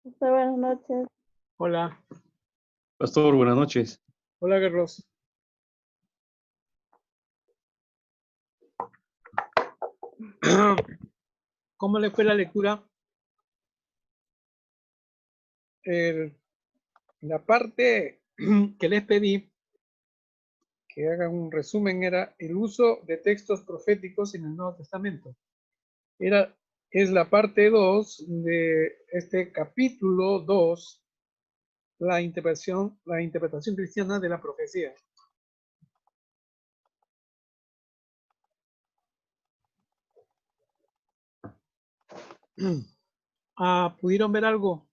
Buenas noches. Hola. Pastor, buenas noches. Hola, Carlos. ¿Cómo le fue la lectura? La parte que les pedí que hagan un resumen era el uso de textos proféticos en el Nuevo Testamento. Es la parte 2 de este capítulo 2, la interpretación cristiana de la profecía. ¿Pudieron ver algo?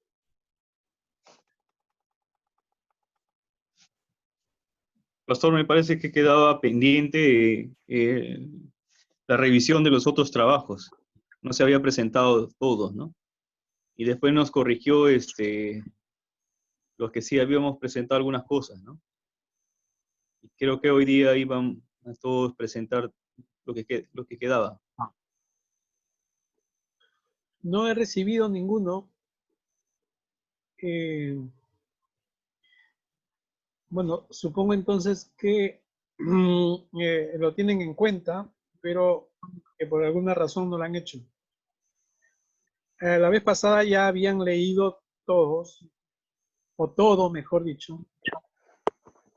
Pastor, me parece que quedaba pendiente la revisión de los otros trabajos. No se había presentado todos, ¿no? Y después nos corrigió los que sí habíamos presentado algunas cosas, ¿no? Y creo que hoy día iban a todos presentar lo que quedaba. No he recibido ninguno. Bueno, supongo entonces que lo tienen en cuenta, pero que por alguna razón no lo han hecho. La vez pasada ya habían leído todos, o todo, mejor dicho.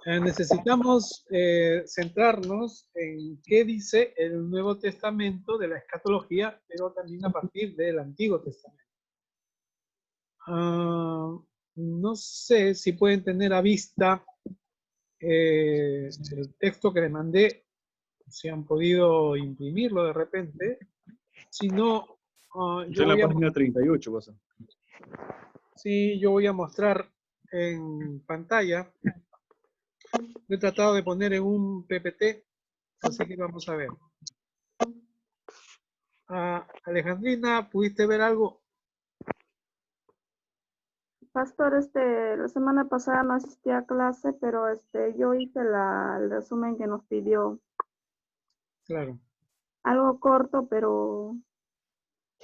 Necesitamos centrarnos en qué dice el Nuevo Testamento de la escatología, pero también a partir del Antiguo Testamento. No sé si pueden tener a vista el texto que les mandé, si han podido imprimirlo de repente. Si no, Está en la página 38, pasa. Sí, yo voy a mostrar en pantalla. Lo he tratado de poner en un PPT, así que vamos a ver. Alejandrina, ¿pudiste ver algo? Pastor, la semana pasada no asistí a clase, pero yo hice el resumen que nos pidió. Claro. Algo corto, pero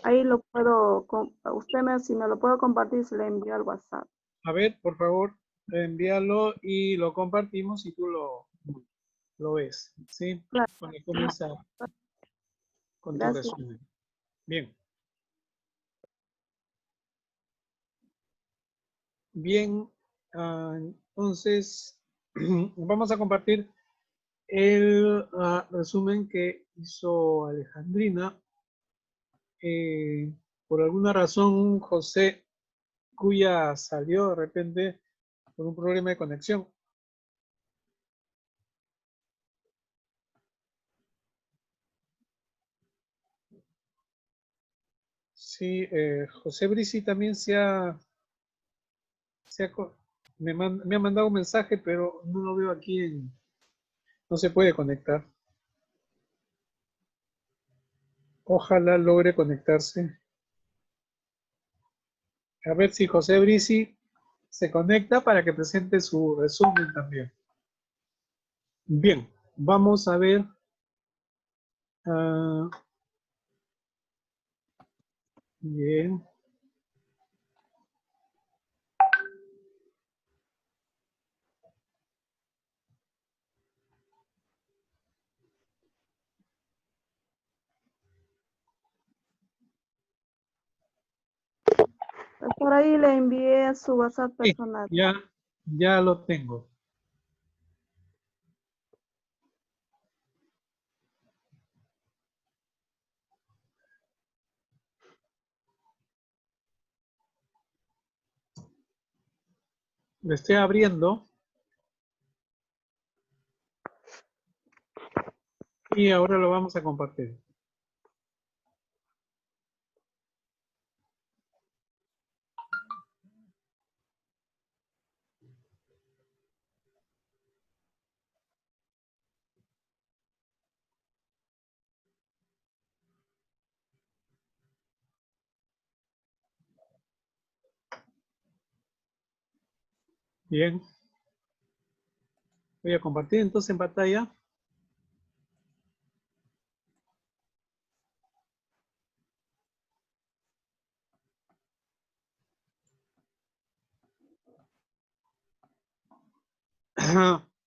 ahí lo puedo, si me lo puedo compartir, se le envío al WhatsApp. A ver, por favor, envíalo y lo compartimos y tú lo ves, ¿sí? Claro. Para comenzar con tu Gracias. resumen. Bien. Bien, entonces vamos a compartir el resumen que hizo Alejandrina. Por alguna razón, José Cuya salió de repente por un problema de conexión. Sí, José Brisi también me ha mandado un mensaje, pero no lo veo aquí, no se puede conectar. Ojalá logre conectarse. A ver si José Brisi se conecta para que presente su resumen también. Bien, vamos a ver. Bien. Por ahí le envié su WhatsApp personal. Sí, ya lo tengo. Lo estoy abriendo. Y ahora lo vamos a compartir. Bien. Voy a compartir entonces en pantalla.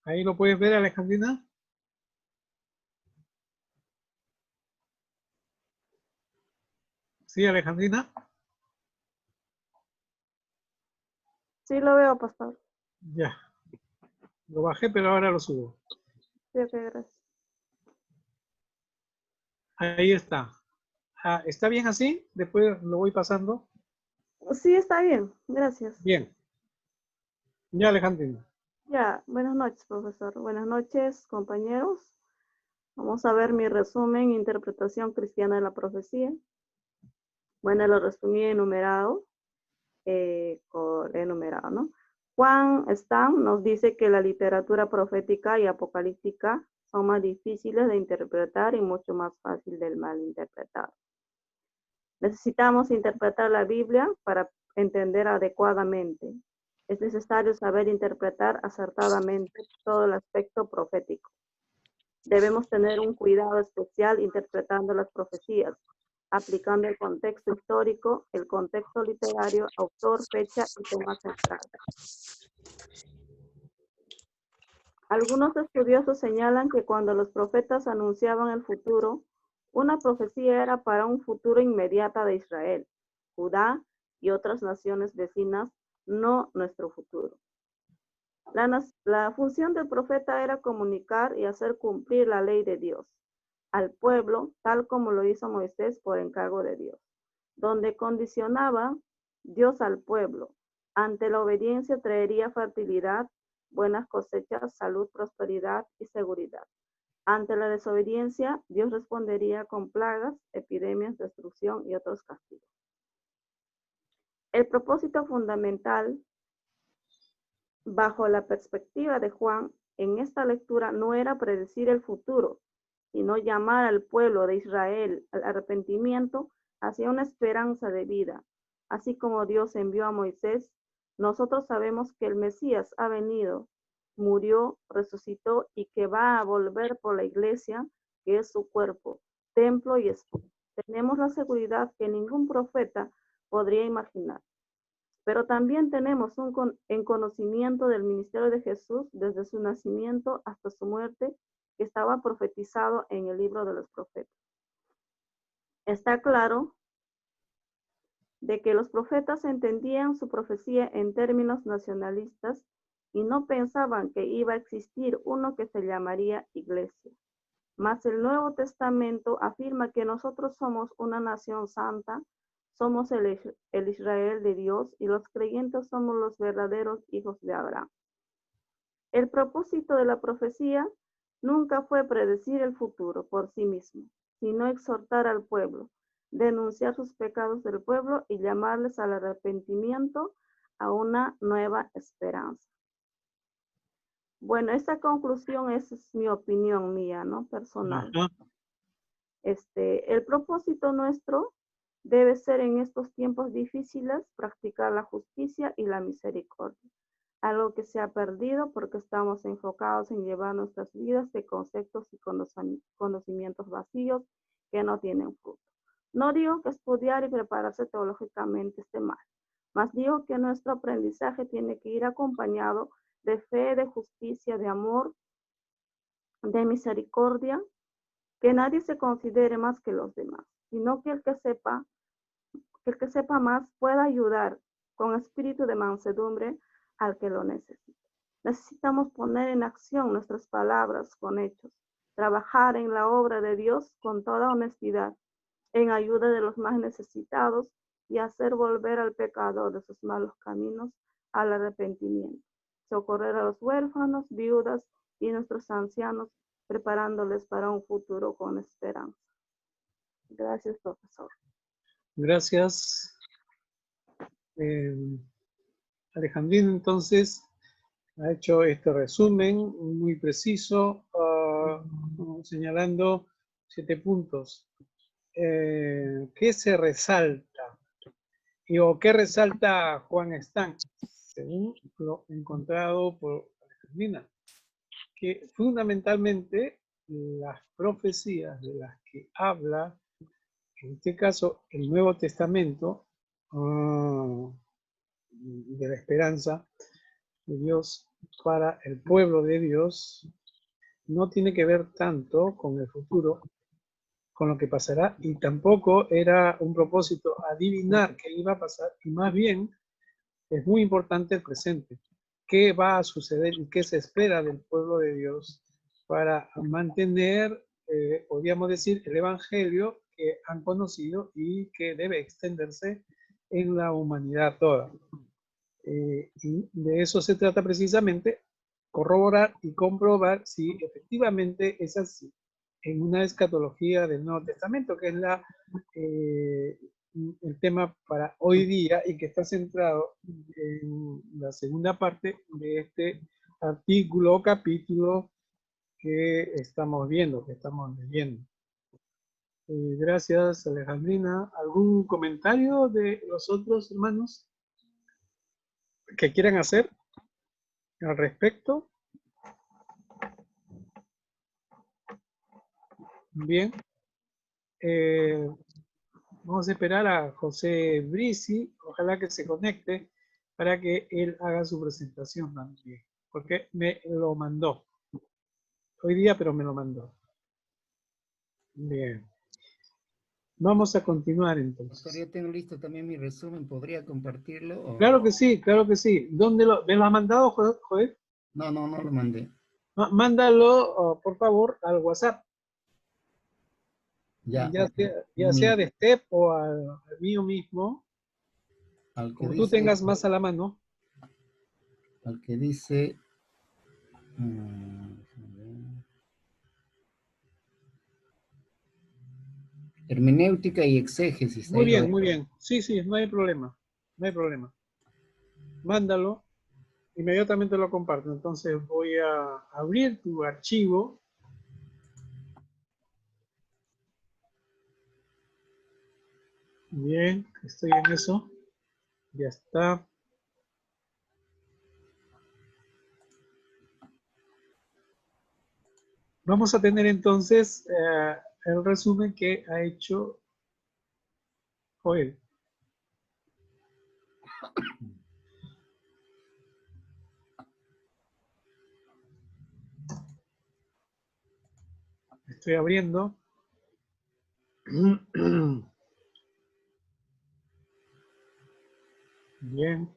Ahí lo puedes ver, Alejandrina. Sí, Alejandrina. Sí, lo veo, pastor. Ya. Lo bajé, pero ahora lo subo. Sí, ok, gracias. Ahí está. ¿Está bien así? Después lo voy pasando. Sí, está bien, gracias. Bien. Ya, Alejandrina. Ya, buenas noches, profesor. Buenas noches, compañeros. Vamos a ver mi resumen, interpretación cristiana de la profecía. Bueno, lo resumí enumerado, ¿no? Juan Stam nos dice que la literatura profética y apocalíptica son más difíciles de interpretar y mucho más fácil de malinterpretar. Necesitamos interpretar la Biblia para entender adecuadamente. Es necesario saber interpretar acertadamente todo el aspecto profético. Debemos tener un cuidado especial interpretando las profecías, aplicando el contexto histórico, el contexto literario, autor, fecha y tema central. Algunos estudiosos señalan que cuando los profetas anunciaban el futuro, una profecía era para un futuro inmediato de Israel, Judá y otras naciones vecinas, no nuestro futuro. La función del profeta era comunicar y hacer cumplir la ley de Dios al pueblo, tal como lo hizo Moisés por encargo de Dios, donde condicionaba Dios al pueblo. Ante la obediencia traería fertilidad, buenas cosechas, salud, prosperidad y seguridad. Ante la desobediencia, Dios respondería con plagas, epidemias, destrucción y otros castigos. El propósito fundamental, bajo la perspectiva de Juan, en esta lectura no era predecir el futuro, sino llamar al pueblo de Israel al arrepentimiento hacia una esperanza de vida. Así como Dios envió a Moisés, nosotros sabemos que el Mesías ha venido, murió, resucitó y que va a volver por la iglesia, que es su cuerpo, templo y esposa. Tenemos la seguridad que ningún profeta podría imaginar. Pero también tenemos en conocimiento del ministerio de Jesús desde su nacimiento hasta su muerte, que estaba profetizado en el libro de los profetas. Está claro de que los profetas entendían su profecía en términos nacionalistas y no pensaban que iba a existir uno que se llamaría iglesia. Mas el Nuevo Testamento afirma que nosotros somos una nación santa, somos el Israel de Dios y los creyentes somos los verdaderos hijos de Abraham. El propósito de la profecía nunca fue predecir el futuro por sí mismo, sino exhortar al pueblo, denunciar sus pecados del pueblo y llamarles al arrepentimiento, a una nueva esperanza. Bueno, esta conclusión es mi opinión mía, ¿no? Personal. El propósito nuestro debe ser en estos tiempos difíciles practicar la justicia y la misericordia, algo que se ha perdido porque estamos enfocados en llevar nuestras vidas de conceptos y conocimientos vacíos que no tienen fruto. No digo que estudiar y prepararse teológicamente esté mal, mas digo que nuestro aprendizaje tiene que ir acompañado de fe, de justicia, de amor, de misericordia, que nadie se considere más que los demás, sino que el que sepa más pueda ayudar con espíritu de mansedumbre al que lo necesita. Necesitamos poner en acción nuestras palabras con hechos, trabajar en la obra de Dios con toda honestidad, en ayuda de los más necesitados y hacer volver al pecador de sus malos caminos al arrepentimiento. Socorrer a los huérfanos, viudas y nuestros ancianos, preparándoles para un futuro con esperanza. Gracias, profesor. Gracias. Alejandrina, entonces, ha hecho este resumen muy preciso, señalando 7 puntos. ¿Qué se resalta? ¿O qué resalta Juan Stam, según lo encontrado por Alejandrina? Que fundamentalmente las profecías de las que habla, en este caso el Nuevo Testamento, de de la esperanza de Dios para el pueblo de Dios no tiene que ver tanto con el futuro, con lo que pasará, y tampoco era un propósito adivinar qué iba a pasar, y más bien es muy importante el presente. ¿Qué va a suceder y qué se espera del pueblo de Dios para mantener, podríamos decir, el evangelio que han conocido y que debe extenderse en la humanidad toda? Y de eso se trata precisamente, corroborar y comprobar si efectivamente es así en una escatología del Nuevo Testamento, que es el tema para hoy día y que está centrado en la segunda parte de este artículo o capítulo que estamos viendo, que estamos leyendo. Gracias, Alejandrina. ¿Algún comentario de los otros hermanos que quieran hacer al respecto? Bien. Vamos a esperar a José Brisi, ojalá que se conecte para que él haga su presentación también, porque me lo mandó hoy día, pero me lo mandó. Bien. Vamos a continuar entonces. Pastor, ya tengo listo también mi resumen, ¿podría compartirlo? O... Claro que sí, claro que sí. ¿Dónde me lo ha mandado, Joel? No lo mandé. Mándalo, por favor, al WhatsApp. Ya Sea de Step o al mío mismo, al que como dice, tú tengas más a la mano. Al que dice... hermenéutica y exégesis. Muy bien, muy bien. Sí, no hay problema. No hay problema. Mándalo. Inmediatamente lo comparto. Entonces voy a abrir tu archivo. Bien, estoy en eso. Ya está. Vamos a tener entonces el resumen que ha hecho Joel. Estoy abriendo. Bien.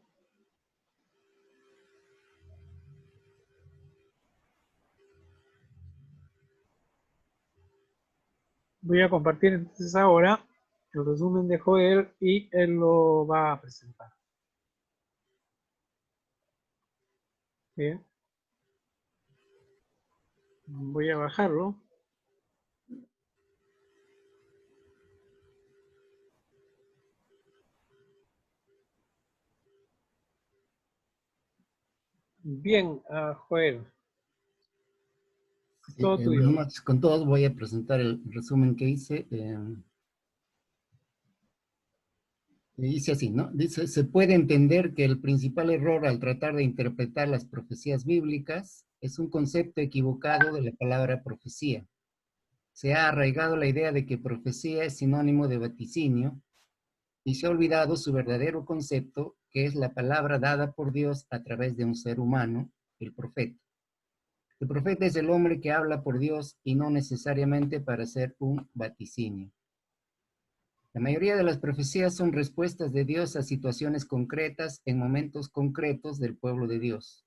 Voy a compartir entonces ahora el resumen de Joel y él lo va a presentar. Bien. Voy a bajarlo. Bien, Joel. Todo tuyo. Con todos voy a presentar el resumen que hice. Dice así, ¿no? Dice, se puede entender que el principal error al tratar de interpretar las profecías bíblicas es un concepto equivocado de la palabra profecía. Se ha arraigado la idea de que profecía es sinónimo de vaticinio y se ha olvidado su verdadero concepto, que es la palabra dada por Dios a través de un ser humano, el profeta. El profeta es el hombre que habla por Dios y no necesariamente para hacer un vaticinio. La mayoría de las profecías son respuestas de Dios a situaciones concretas en momentos concretos del pueblo de Dios.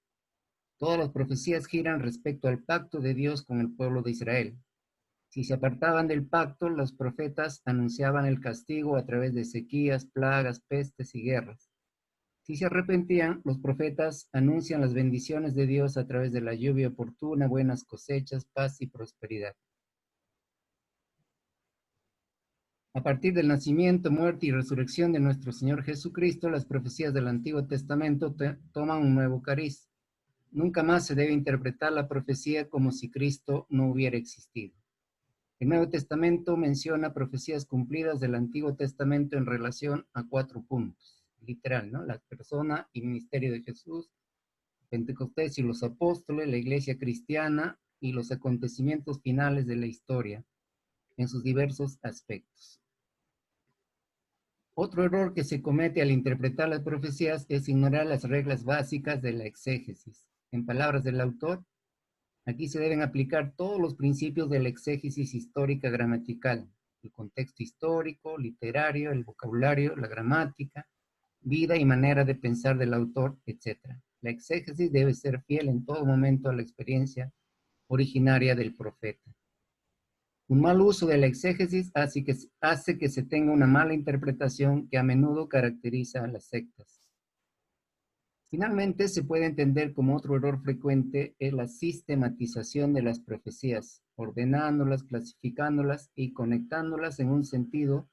Todas las profecías giran respecto al pacto de Dios con el pueblo de Israel. Si se apartaban del pacto, los profetas anunciaban el castigo a través de sequías, plagas, pestes y guerras. Si se arrepentían, los profetas anuncian las bendiciones de Dios a través de la lluvia oportuna, buenas cosechas, paz y prosperidad. A partir del nacimiento, muerte y resurrección de nuestro Señor Jesucristo, las profecías del Antiguo Testamento toman un nuevo cariz. Nunca más se debe interpretar la profecía como si Cristo no hubiera existido. El Nuevo Testamento menciona profecías cumplidas del Antiguo Testamento en relación a 4 puntos. Literal, ¿no? La persona y ministerio de Jesús, Pentecostés y los apóstoles, la iglesia cristiana y los acontecimientos finales de la historia en sus diversos aspectos. Otro error que se comete al interpretar las profecías es ignorar las reglas básicas de la exégesis. En palabras del autor, aquí se deben aplicar todos los principios de la exégesis histórica gramatical, el contexto histórico, literario, el vocabulario, la gramática, vida y manera de pensar del autor, etc. La exégesis debe ser fiel en todo momento a la experiencia originaria del profeta. Un mal uso de la exégesis hace que se tenga una mala interpretación que a menudo caracteriza a las sectas. Finalmente, se puede entender como otro error frecuente es la sistematización de las profecías, ordenándolas, clasificándolas y conectándolas en un sentido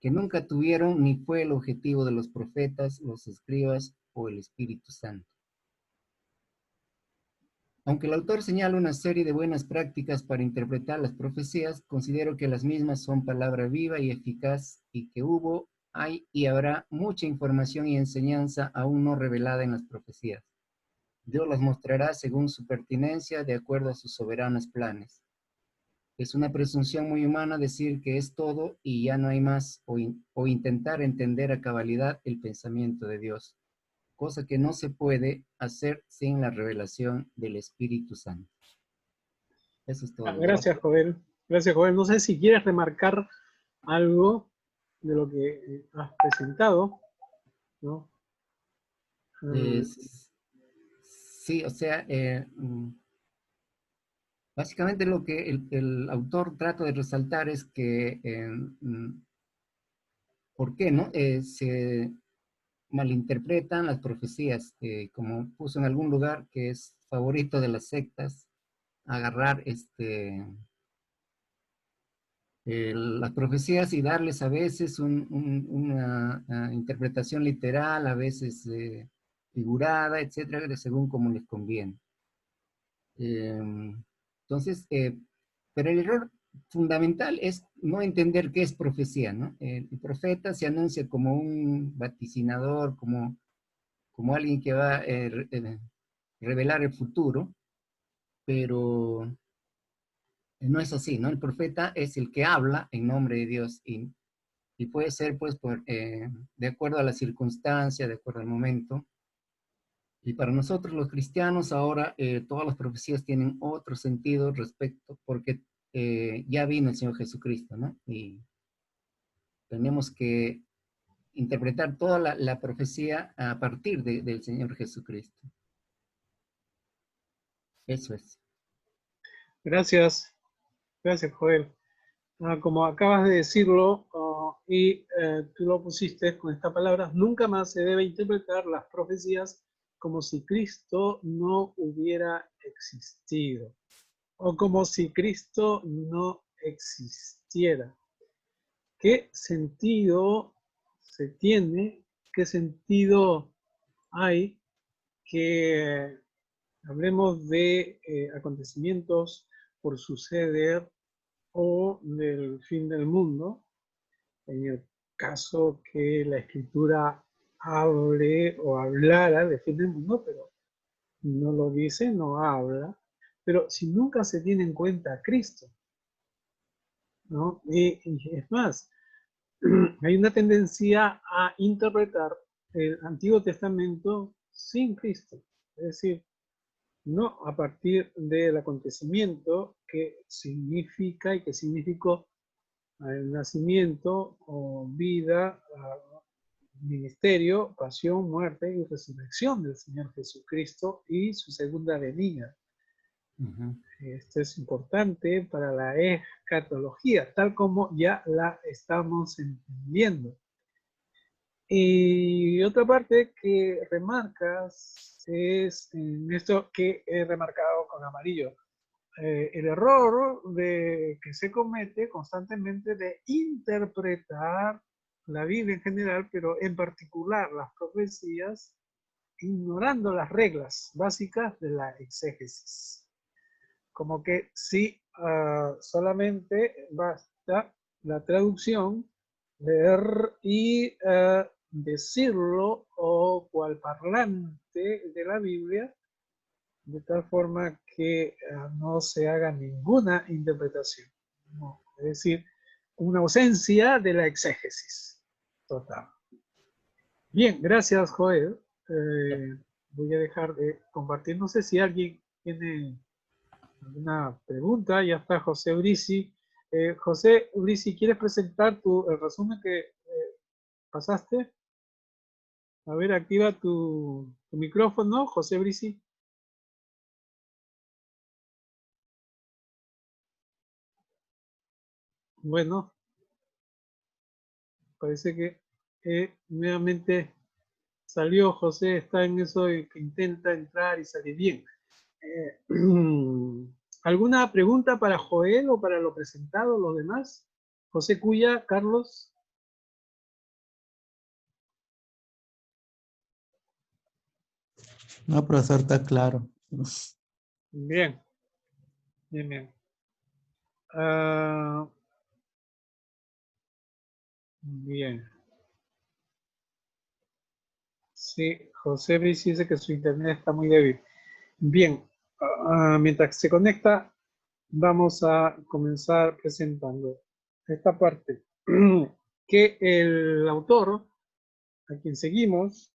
que nunca tuvieron ni fue el objetivo de los profetas, los escribas o el Espíritu Santo. Aunque el autor señala una serie de buenas prácticas para interpretar las profecías, considero que las mismas son palabra viva y eficaz y que hubo, hay y habrá mucha información y enseñanza aún no revelada en las profecías. Dios las mostrará según su pertinencia de acuerdo a sus soberanos planes. Es una presunción muy humana decir que es todo y ya no hay más o intentar entender a cabalidad el pensamiento de Dios, cosa que no se puede hacer sin la revelación del Espíritu Santo. Eso es todo. Gracias, Joel. Gracias, Joel. No sé si quieres remarcar algo de lo que has presentado, ¿no? Sí, o sea, básicamente lo que el autor trata de resaltar es que ¿por qué no? Se malinterpretan las profecías, como puso en algún lugar que es favorito de las sectas, agarrar las profecías y darles a veces una interpretación literal, a veces figurada, etcétera, según como les conviene. Entonces, pero el error fundamental es no entender qué es profecía, ¿no? El profeta se anuncia como un vaticinador, como alguien que va a revelar el futuro, pero no es así, ¿no? El profeta es el que habla en nombre de Dios y puede ser, pues, de acuerdo a la circunstancia, de acuerdo al momento. Y para nosotros los cristianos ahora todas las profecías tienen otro sentido respecto, porque ya vino el Señor Jesucristo, ¿no? Y tenemos que interpretar toda la profecía a partir del Señor Jesucristo. Eso es. Gracias. Gracias, Joel. Como acabas de decirlo, y tú lo pusiste con esta palabra, nunca más se debe interpretar las profecías como si Cristo no hubiera existido o como si Cristo no existiera. ¿Qué sentido se tiene? ¿Qué sentido hay que hablemos de acontecimientos por suceder o del fin del mundo, en el caso que la escritura hable o hablara del fin del mundo, pero no lo dice, no habla, pero si nunca se tiene en cuenta a Cristo, ¿no? Y es más, hay una tendencia a interpretar el Antiguo Testamento sin Cristo, es decir, no a partir del acontecimiento que significa y que significó el nacimiento o vida, ministerio, pasión, muerte y resurrección del Señor Jesucristo y su segunda venida. Esto es importante para la escatología, tal como ya la estamos entendiendo. Y otra parte que remarcas es en esto que he remarcado con amarillo. El error que se comete constantemente de interpretar la Biblia en general, pero en particular las profecías, ignorando las reglas básicas de la exégesis. Como que si solamente basta la traducción, leer y decirlo o cual parlante de la Biblia, de tal forma que no se haga ninguna interpretación. No, es decir, una ausencia de la exégesis. total. Bien, gracias, Joel. Voy a dejar de compartir. No sé si alguien tiene alguna pregunta. Ya está José Urici. José Urici, ¿quieres presentar el resumen que pasaste? A ver, activa tu micrófono, José Urici. Bueno, parece que nuevamente salió. José está en eso que intenta entrar y salir bien. ¿Alguna pregunta para Joel o para lo presentado, los demás? José Cuya, Carlos. No, profesor, está claro. Bien, bien, bien. Ah, bien. Sí, José Brice dice que su internet está muy débil. Bien, mientras se conecta, vamos a comenzar presentando esta parte que el autor, a quien seguimos,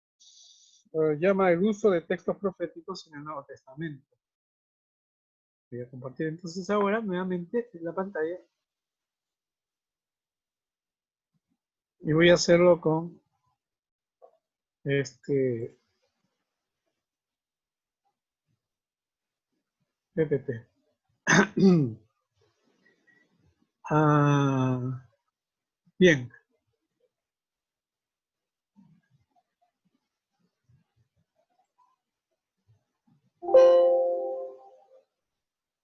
llama el uso de textos proféticos en el Nuevo Testamento. Voy a compartir entonces ahora nuevamente la pantalla y voy a hacerlo con PPT. Bien.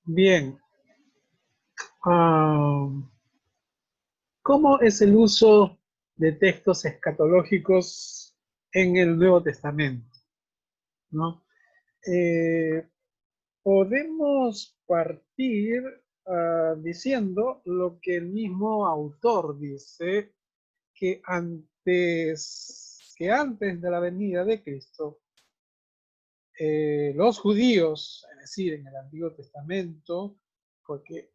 Bien. ¿Cómo es el uso de textos escatológicos en el Nuevo Testamento? ¿No? Podemos partir diciendo lo que el mismo autor dice, que antes de la venida de Cristo, los judíos, es decir, en el Antiguo Testamento, porque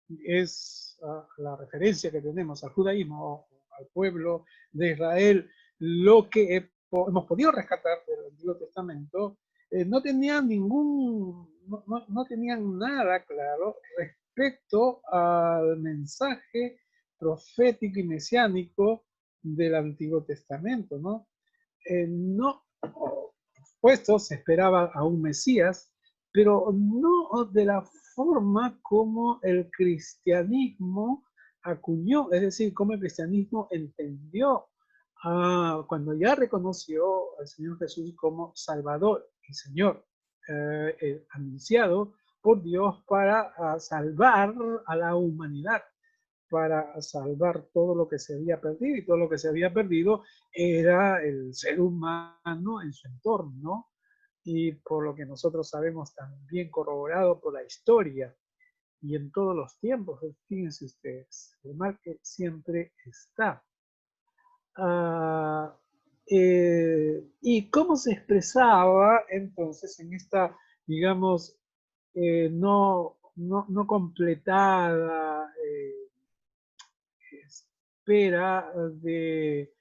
es la referencia que tenemos al judaísmo, al pueblo de Israel, lo que hemos podido rescatar del Antiguo Testamento, no tenían no tenían nada claro respecto al mensaje profético y mesiánico del Antiguo Testamento, ¿no? No, por supuesto, se esperaba a un Mesías, pero no de la forma como el cristianismo acuñó, es decir, como el cristianismo entendió cuando ya reconoció al Señor Jesús como Salvador y Señor, anunciado por Dios para salvar a la humanidad, para salvar todo lo que se había perdido, y todo lo que se había perdido era el ser humano en su entorno, y por lo que nosotros sabemos también corroborado por la historia y en todos los tiempos. Fíjense ustedes, el mal que siempre está. ¿Y cómo se expresaba entonces en esta, digamos, no completada espera de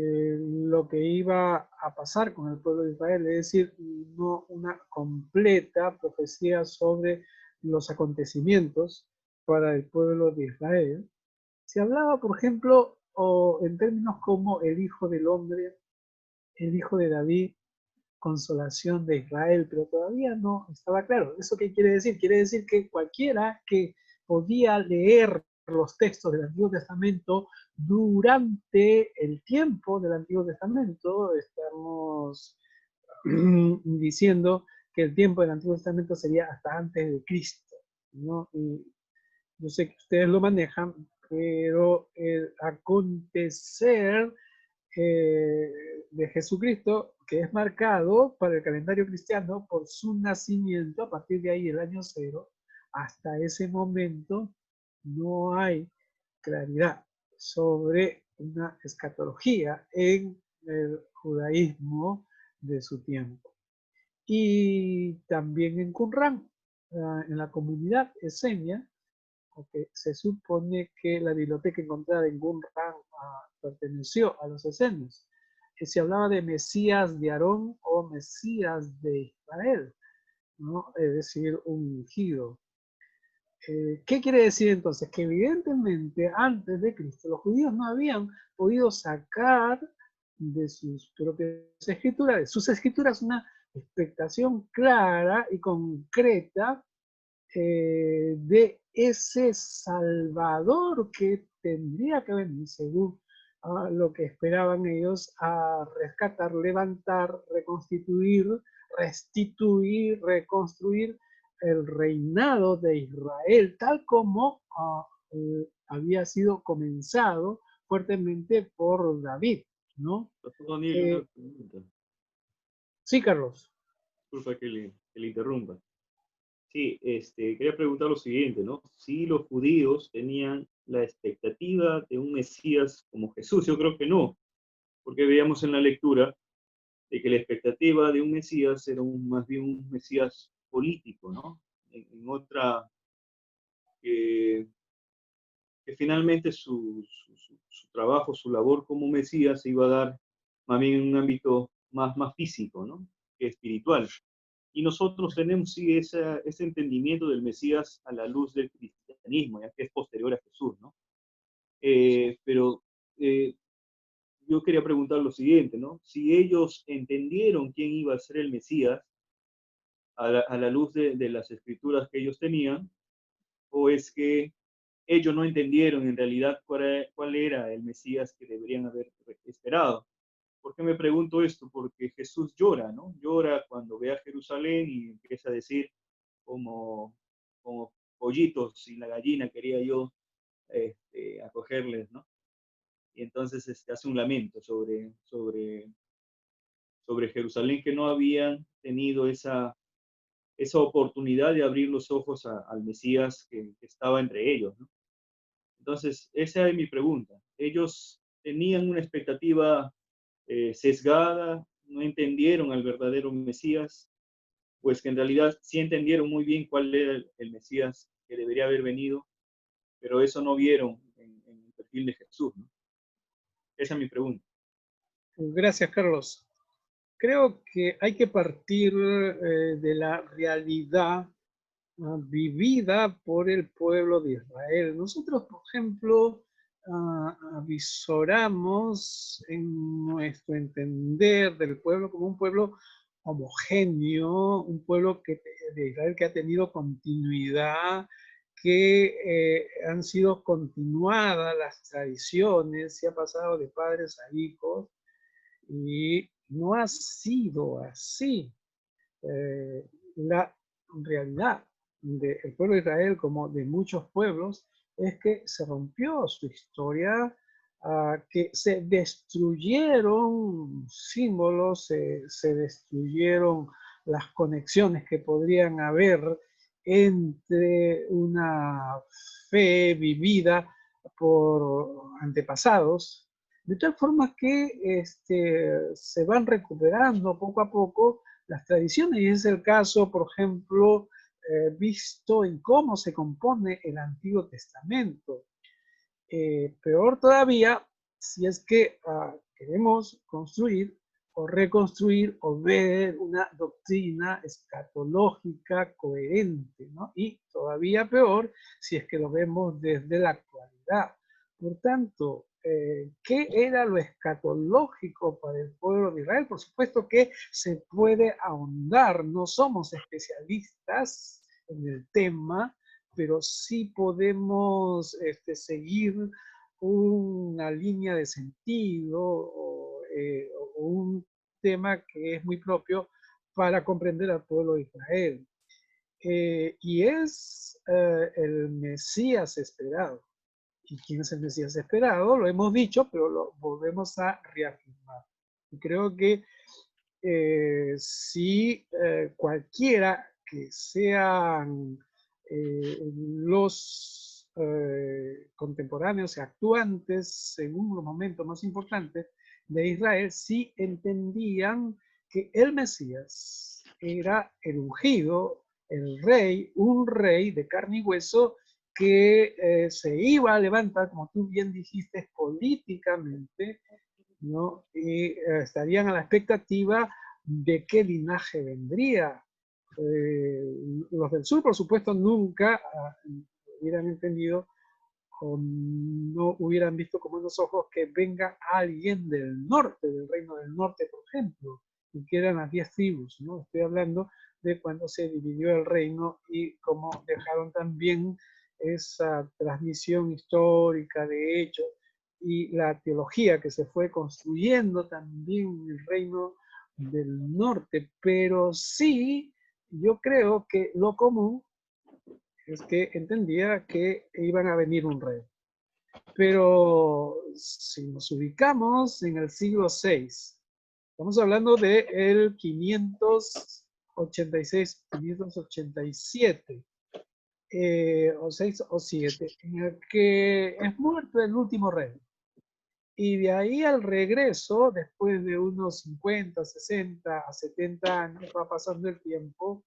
lo que iba a pasar con el pueblo de Israel? Es decir, no una completa profecía sobre los acontecimientos para el pueblo de Israel. Se hablaba, por ejemplo, en términos como el Hijo del Hombre, el Hijo de David, consolación de Israel, pero todavía no estaba claro. ¿Eso qué quiere decir? Quiere decir que cualquiera que podía leer los textos del Antiguo Testamento durante el tiempo del Antiguo Testamento, estamos diciendo que el tiempo del Antiguo Testamento sería hasta antes de Cristo, ¿no? Y yo sé que ustedes lo manejan, pero el acontecer de Jesucristo, que es marcado para el calendario cristiano por su nacimiento, a partir de ahí el año 0, hasta ese momento no hay claridad sobre una escatología en el judaísmo de su tiempo. Y también en Qumran, en la comunidad esenia, porque se supone que la biblioteca encontrada en Qumran perteneció a los esenios. Que se hablaba de Mesías de Aarón o Mesías de Israel, ¿no? Es decir, un ungido. ¿Qué quiere decir entonces? Que evidentemente antes de Cristo los judíos no habían podido sacar de sus propias escrituras, de sus escrituras, una expectación clara y concreta de ese Salvador que tendría que venir según lo que esperaban ellos, a rescatar, levantar, reconstituir, restituir, reconstruir el reinado de Israel, tal como había sido comenzado fuertemente por David, ¿no? Pastor Daniel, una pregunta. Sí, Carlos. Disculpa que le interrumpa. Sí, quería preguntar lo siguiente, ¿no? Si los judíos tenían la expectativa de un Mesías como Jesús, yo creo que no, porque veíamos en la lectura de que la expectativa de un Mesías era más bien un Mesías político, ¿no? En otra, que finalmente su trabajo, su labor como Mesías se iba a dar más bien en un ámbito más físico, ¿no? Que espiritual. Y nosotros tenemos sí ese entendimiento del Mesías a la luz del cristianismo, ya que es posterior a Jesús, ¿no? Pero yo quería preguntar lo siguiente, ¿no? Si ellos entendieron quién iba a ser el Mesías a la luz de las escrituras que ellos tenían, o es que ellos no entendieron en realidad cuál era el Mesías que deberían haber esperado. ¿Por qué me pregunto esto? Porque Jesús llora, ¿no? Llora cuando ve a Jerusalén y empieza a decir como pollitos y la gallina quería yo acogerles, ¿no? Y entonces hace un lamento sobre Jerusalén, que no habían tenido esa oportunidad de abrir los ojos al Mesías que estaba entre ellos, ¿no? Entonces, esa es mi pregunta. Ellos tenían una expectativa sesgada, no entendieron al verdadero Mesías, pues que en realidad sí entendieron muy bien cuál era el Mesías que debería haber venido, pero eso no vieron en el perfil de Jesús, ¿no? Esa es mi pregunta. Gracias, Carlos. Creo que hay que partir de la realidad vivida por el pueblo de Israel. Nosotros, por ejemplo, avisoramos en nuestro entender del pueblo como un pueblo homogéneo, un pueblo de Israel que ha tenido continuidad, que han sido continuadas las tradiciones, se ha pasado de padres a hijos, y no ha sido así. La realidad del pueblo de Israel, como de muchos pueblos, es que se rompió su historia, que se destruyeron símbolos, se destruyeron las conexiones que podrían haber entre una fe vivida por antepasados, de tal forma que se van recuperando poco a poco las tradiciones, y es el caso, por ejemplo, visto en cómo se compone el Antiguo Testamento. Peor todavía, si es que queremos construir o reconstruir o ver una doctrina escatológica coherente, ¿no? Y todavía peor si es que lo vemos desde la actualidad. Por tanto, ¿qué era lo escatológico para el pueblo de Israel? Por supuesto que se puede ahondar, no somos especialistas en el tema, pero sí podemos seguir una línea de sentido o un tema que es muy propio para comprender al pueblo de Israel. Y es el Mesías esperado. ¿Y quién es el Mesías esperado? Lo hemos dicho, pero lo volvemos a reafirmar. Y creo que si cualquiera que sean los contemporáneos y actuantes, según los momentos más importantes de Israel, sí entendían que el Mesías era el ungido, el rey, un rey de carne y hueso, que se iba a levantar, como tú bien dijiste, políticamente, ¿no? Y estarían a la expectativa de qué linaje vendría. Los del sur, por supuesto, nunca hubieran entendido o no hubieran visto con buenos ojos que venga alguien del norte, del reino del norte, por ejemplo, y que eran las 10 tribus, ¿no? Estoy hablando de cuando se dividió el reino y cómo dejaron también esa transmisión histórica de hechos y la teología que se fue construyendo también en el reino del norte. Pero sí, yo creo que lo común es que entendía que iban a venir un rey. Pero si nos ubicamos en el siglo VI, estamos hablando de el 586, 587, o 6 o 7, en el que es muerto el último rey. Y de ahí al regreso, después de unos 50, 60 a 70 años, va pasando el tiempo,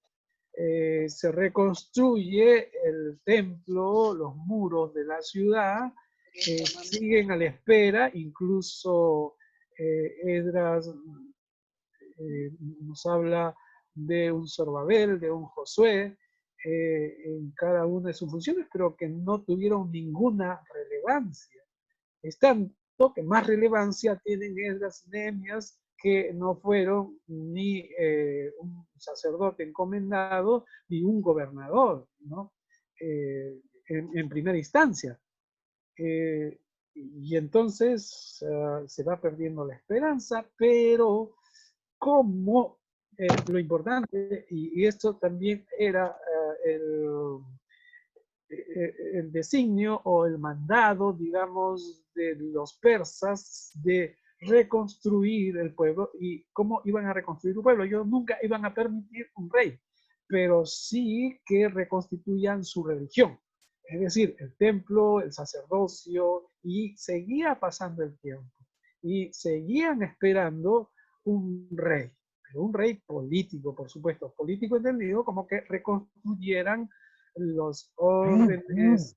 se reconstruye el templo, los muros de la ciudad, siguen a la espera, incluso Esdras nos habla de un Zorobabel, de un Josué, en cada una de sus funciones, pero que no tuvieron ninguna relevancia. Es tanto que más relevancia tienen Esdras y Nehemías, que no fueron ni un sacerdote encomendado ni un gobernador, ¿no? En primera instancia. Y entonces se va perdiendo la esperanza, pero como lo importante, y esto también era el designio o el mandado, digamos, de los persas de reconstruir el pueblo. ¿Y cómo iban a reconstruir un pueblo? Ellos nunca iban a permitir un rey, pero sí que reconstituyan su religión. Es decir, el templo, el sacerdocio, y seguía pasando el tiempo. Y seguían esperando un rey, pero un rey político, por supuesto, político entendido como que reconstruyeran los órdenes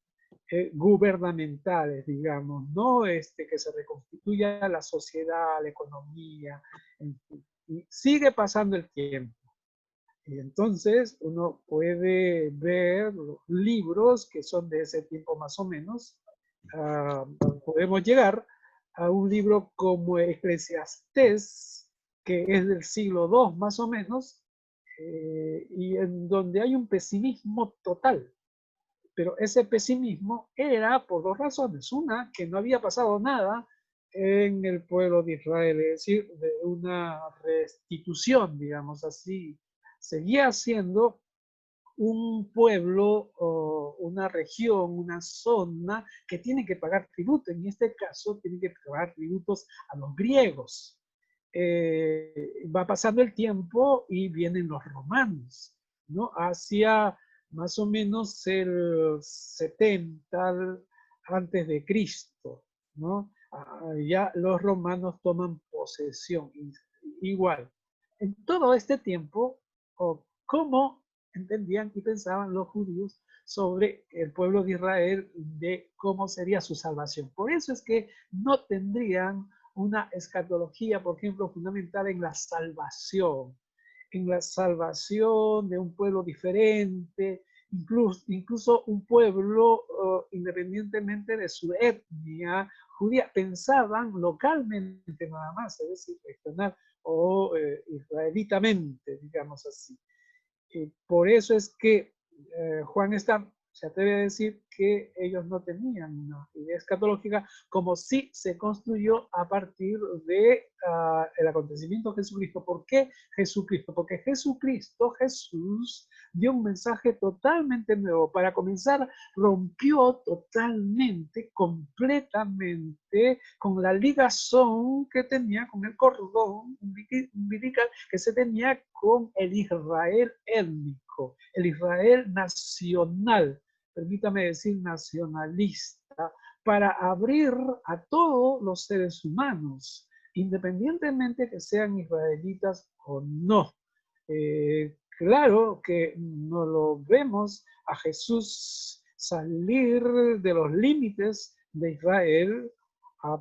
gubernamentales, digamos, no que se reconstituya la sociedad, la economía, y sigue pasando el tiempo. Y entonces uno puede ver los libros que son de ese tiempo más o menos. Podemos llegar a un libro como Eclesiastés, que es del siglo II más o menos, y en donde hay un pesimismo total. Pero ese pesimismo era por dos razones. Una, que no había pasado nada en el pueblo de Israel, es decir, de una restitución, digamos así. Seguía siendo un pueblo, o una región, una zona que tiene que pagar tributo. En este caso, tiene que pagar tributos a los griegos. Va pasando el tiempo y vienen los romanos, ¿no? Hacia más o menos el 70 antes de Cristo, ¿no? Ya los romanos toman posesión. Igual, en todo este tiempo, ¿cómo entendían y pensaban los judíos sobre el pueblo de Israel, de cómo sería su salvación? Por eso es que no tendrían una escatología, por ejemplo, fundamental en la salvación de un pueblo diferente, incluso un pueblo independientemente de su etnia judía. Pensaban localmente nada más, es decir, regional o israelitamente, digamos así. Por eso es que Juan se atreve a decir que ellos no tenían una idea escatológica, como si se construyó a partir de el acontecimiento de Jesucristo. ¿Por qué Jesucristo? Porque Jesús dio un mensaje totalmente nuevo. Para comenzar, rompió totalmente, completamente, con la ligazón que tenía, con el cordón umbilical que se tenía con el Israel étnico, el Israel nacional, permítame decir nacionalista, para abrir a todos los seres humanos, independientemente que sean israelitas o no. Claro que no lo vemos a Jesús salir de los límites de Israel,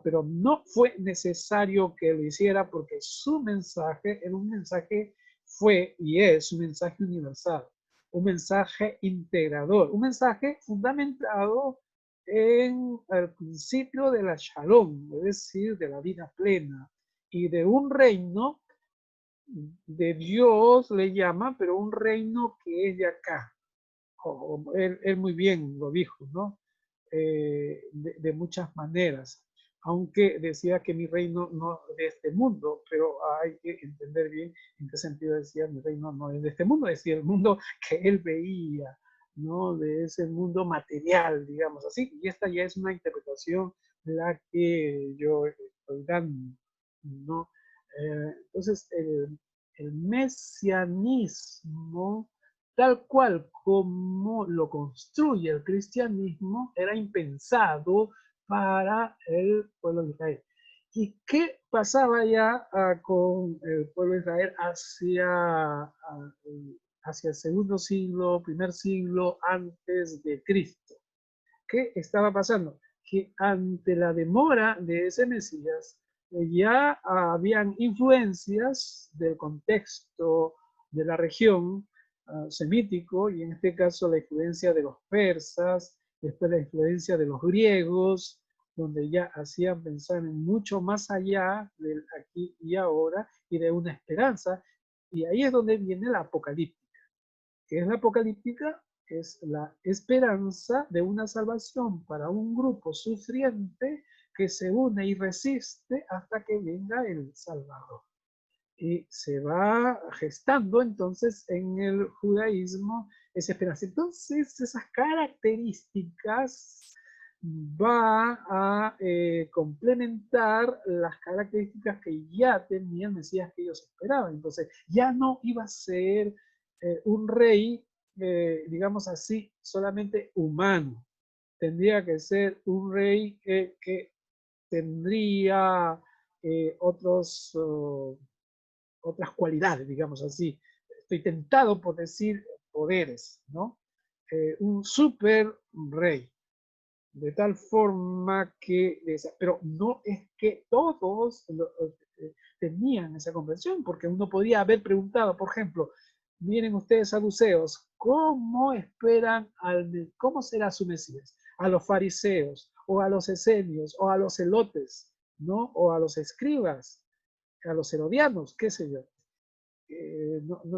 pero no fue necesario que lo hiciera porque su mensaje era un mensaje, fue y es un mensaje universal, un mensaje integrador, un mensaje fundamentado en el principio de la Shalom, es decir, de la vida plena y de un reino de Dios le llama, pero un reino que es de acá. Él muy bien lo dijo, ¿no? De muchas maneras, aunque decía que mi reino no es de este mundo, pero hay que entender bien en qué sentido decía mi reino no es de este mundo, decía el mundo que él veía, ¿no? De ese mundo material, digamos así, y esta ya es una interpretación la que yo estoy dando, ¿no? Entonces, el mesianismo tal cual como lo construye el cristianismo, era impensado para el pueblo de Israel. ¿Y qué pasaba ya con el pueblo de Israel hacia el segundo siglo, primer siglo antes de Cristo? ¿Qué estaba pasando? Que ante la demora de ese Mesías, ya habían influencias del contexto de la región semítico, y en este caso la influencia de los persas, después la influencia de los griegos, donde ya hacían pensar en mucho más allá del aquí y ahora y de una esperanza, y ahí es donde viene la apocalíptica. ¿Qué es la apocalíptica? Es la esperanza de una salvación para un grupo sufriente que se une y resiste hasta que venga el Salvador. Y se va gestando entonces en el judaísmo esa esperanza. Entonces esas características va a complementar las características que ya tenía el Mesías que ellos esperaban. Entonces ya no iba a ser un rey, digamos así, solamente humano. Tendría que ser un rey que tendría otras cualidades, digamos así. Estoy tentado por decir poderes, ¿no? Un super rey. De tal forma que, pero no es que todos tenían esa comprensión, porque uno podía haber preguntado, por ejemplo, miren ustedes saduceos, ¿cómo esperan cómo será su Mesías? A los fariseos, o a los esenios, o a los elotes, ¿no? O a los escribas, a los herodianos, qué sé yo.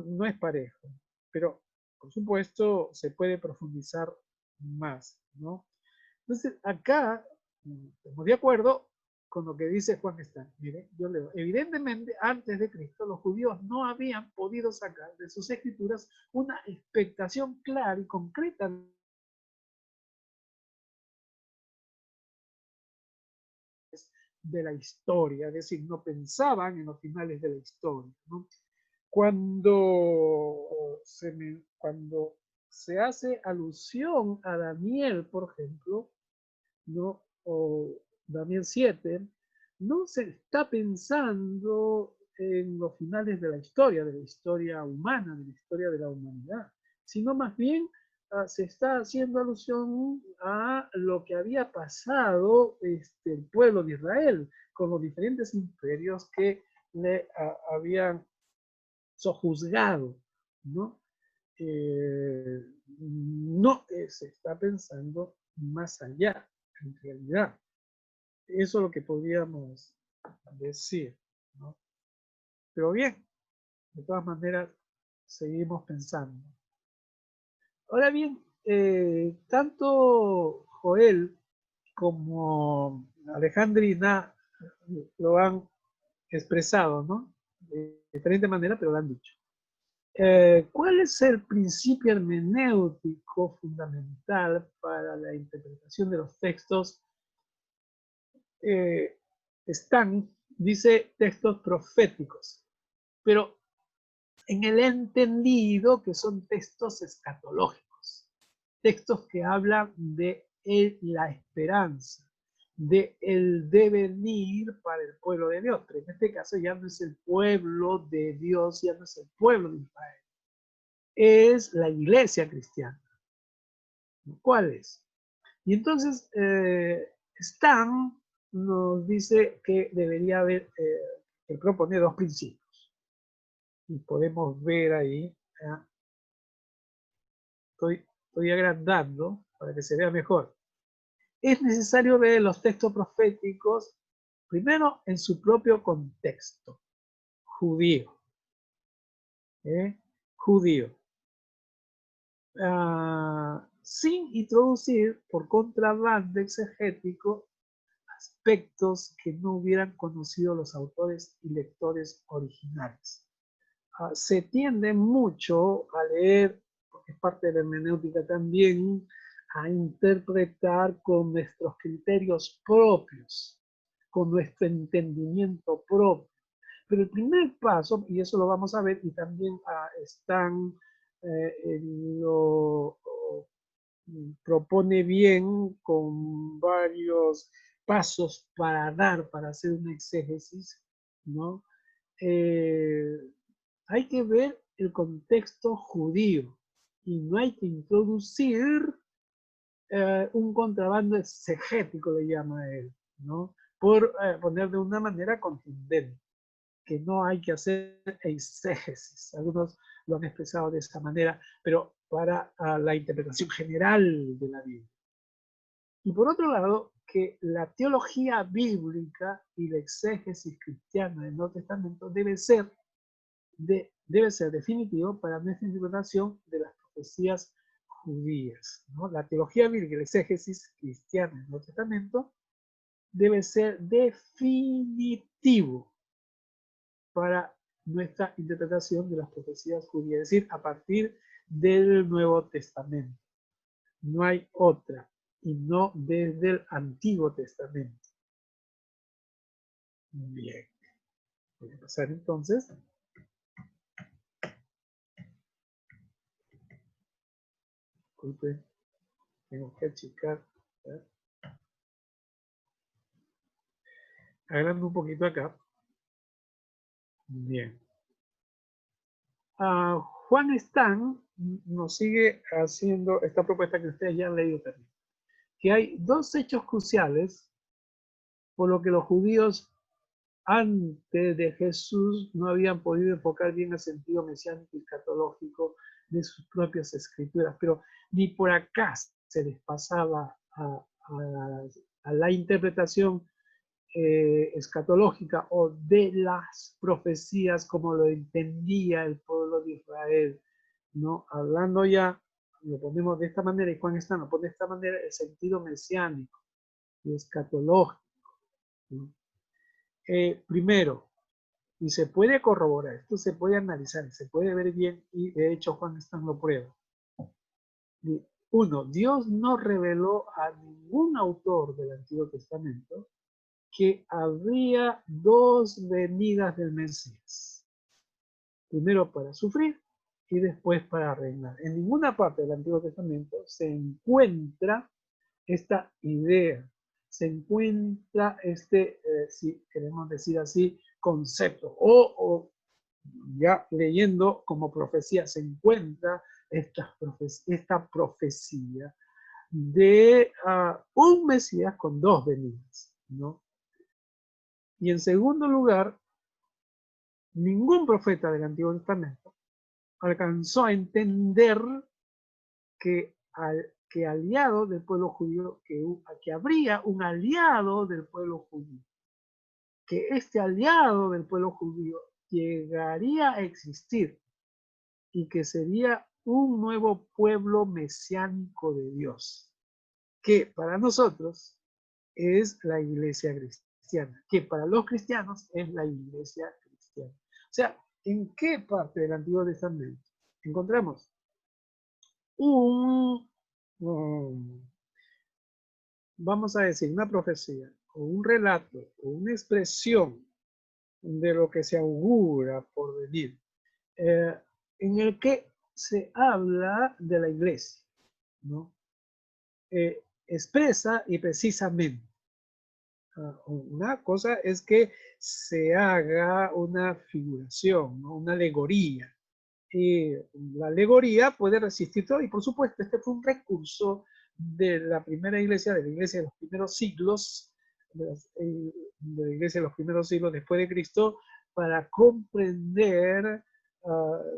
No es parejo, pero por supuesto se puede profundizar más, ¿no? Entonces, acá estamos de acuerdo con lo que dice Juan Stan. Mire, yo leo. Evidentemente, antes de Cristo, los judíos no habían podido sacar de sus escrituras una expectación clara y concreta de la historia, es decir, no pensaban en los finales de la historia, ¿no? Cuando se hace alusión a Daniel, por ejemplo, ¿no? O Daniel 7, no se está pensando en los finales de la historia humana, de la historia de la humanidad, sino más bien se está haciendo alusión a lo que había pasado el pueblo de Israel con los diferentes imperios que le habían sojuzgado, ¿no? No se está pensando más allá, en realidad. Eso es lo que podríamos decir, ¿no? Pero bien, de todas maneras, seguimos pensando. Ahora bien, tanto Joel como Alejandrina lo han expresado, ¿no? De diferente manera, pero lo han dicho. ¿Cuál es el principio hermenéutico fundamental para la interpretación de los textos? Dice textos proféticos, pero en el entendido que son textos escatológicos, textos que hablan de la esperanza, de el devenir para el pueblo de Dios, pero en este caso ya no es el pueblo de Dios, ya no es el pueblo de Israel, es la iglesia cristiana. ¿Cuáles? Y entonces Stan nos dice que debería haber, que propone dos principios. Y podemos ver ahí, estoy agrandando para que se vea mejor. Es necesario ver los textos proféticos primero en su propio contexto judío. Judío. Sin introducir por contrabando exegético aspectos que no hubieran conocido los autores y lectores originales. Se tiende mucho a leer, porque es parte de la hermenéutica también, a interpretar con nuestros criterios propios, con nuestro entendimiento propio. Pero el primer paso, y eso lo vamos a ver, y también están lo propone bien con varios pasos para dar, para hacer una exégesis, ¿no? Hay que ver el contexto judío y no hay que introducir un contrabando exegético, le llama él, ¿no? Por poner de una manera contundente, que no hay que hacer exégesis. Algunos lo han expresado de esta manera, pero para la interpretación general de la Biblia. Y por otro lado, que la teología bíblica y la exégesis cristiana del Nuevo Testamento debe ser definitivo para nuestra interpretación de las profecías judías, ¿no? La teología bíblica y la exégesis cristiana del Nuevo Testamento debe ser definitivo para nuestra interpretación de las profecías judías, es decir, a partir del Nuevo Testamento. No hay otra, y no desde el Antiguo Testamento. Bien. Voy a pasar entonces. Disculpe, tengo que achicar. Agrando un poquito acá. Bien. Juan Stan nos sigue haciendo esta propuesta que ustedes ya han leído también. Que hay dos hechos cruciales por lo que los judíos antes de Jesús no habían podido enfocar bien el sentido mesiánico y escatológico de sus propias escrituras, pero ni por acá se les pasaba a la interpretación escatológica o de las profecías como lo entendía el pueblo de Israel, ¿no? Hablando ya, lo ponemos de esta manera, y Juan Stan lo pone de esta manera, el sentido mesiánico y escatológico, ¿no? Primero, y se puede corroborar, esto se puede analizar, se puede ver bien, y de hecho Juan Stan lo prueba. Uno, Dios no reveló a ningún autor del Antiguo Testamento que habría dos venidas del Mesías. Primero para sufrir y después para reinar. En ninguna parte del Antiguo Testamento se encuentra esta idea, se encuentra si queremos decir así, concepto, o ya leyendo como profecía, se encuentra esta profecía de un Mesías con dos venidas, ¿no? Y en segundo lugar, ningún profeta del Antiguo Testamento alcanzó a entender que aliado del pueblo judío, que habría un aliado del pueblo judío, que este aliado del pueblo judío llegaría a existir y que sería un nuevo pueblo mesiánico de Dios, que para nosotros es la iglesia cristiana, que para los cristianos es la iglesia cristiana. O sea, ¿en qué parte del Antiguo Testamento encontramos vamos a decir, una profecía, o un relato, o una expresión de lo que se augura por venir, en el que se habla de la iglesia, ¿no? Expresa y precisamente. Una cosa es que se haga una figuración, ¿no? Una alegoría Y la alegoría puede resistir todo. Y por supuesto, este fue un recurso de la primera iglesia, de la iglesia de los primeros siglos, de la iglesia de los primeros siglos después de Cristo, para comprender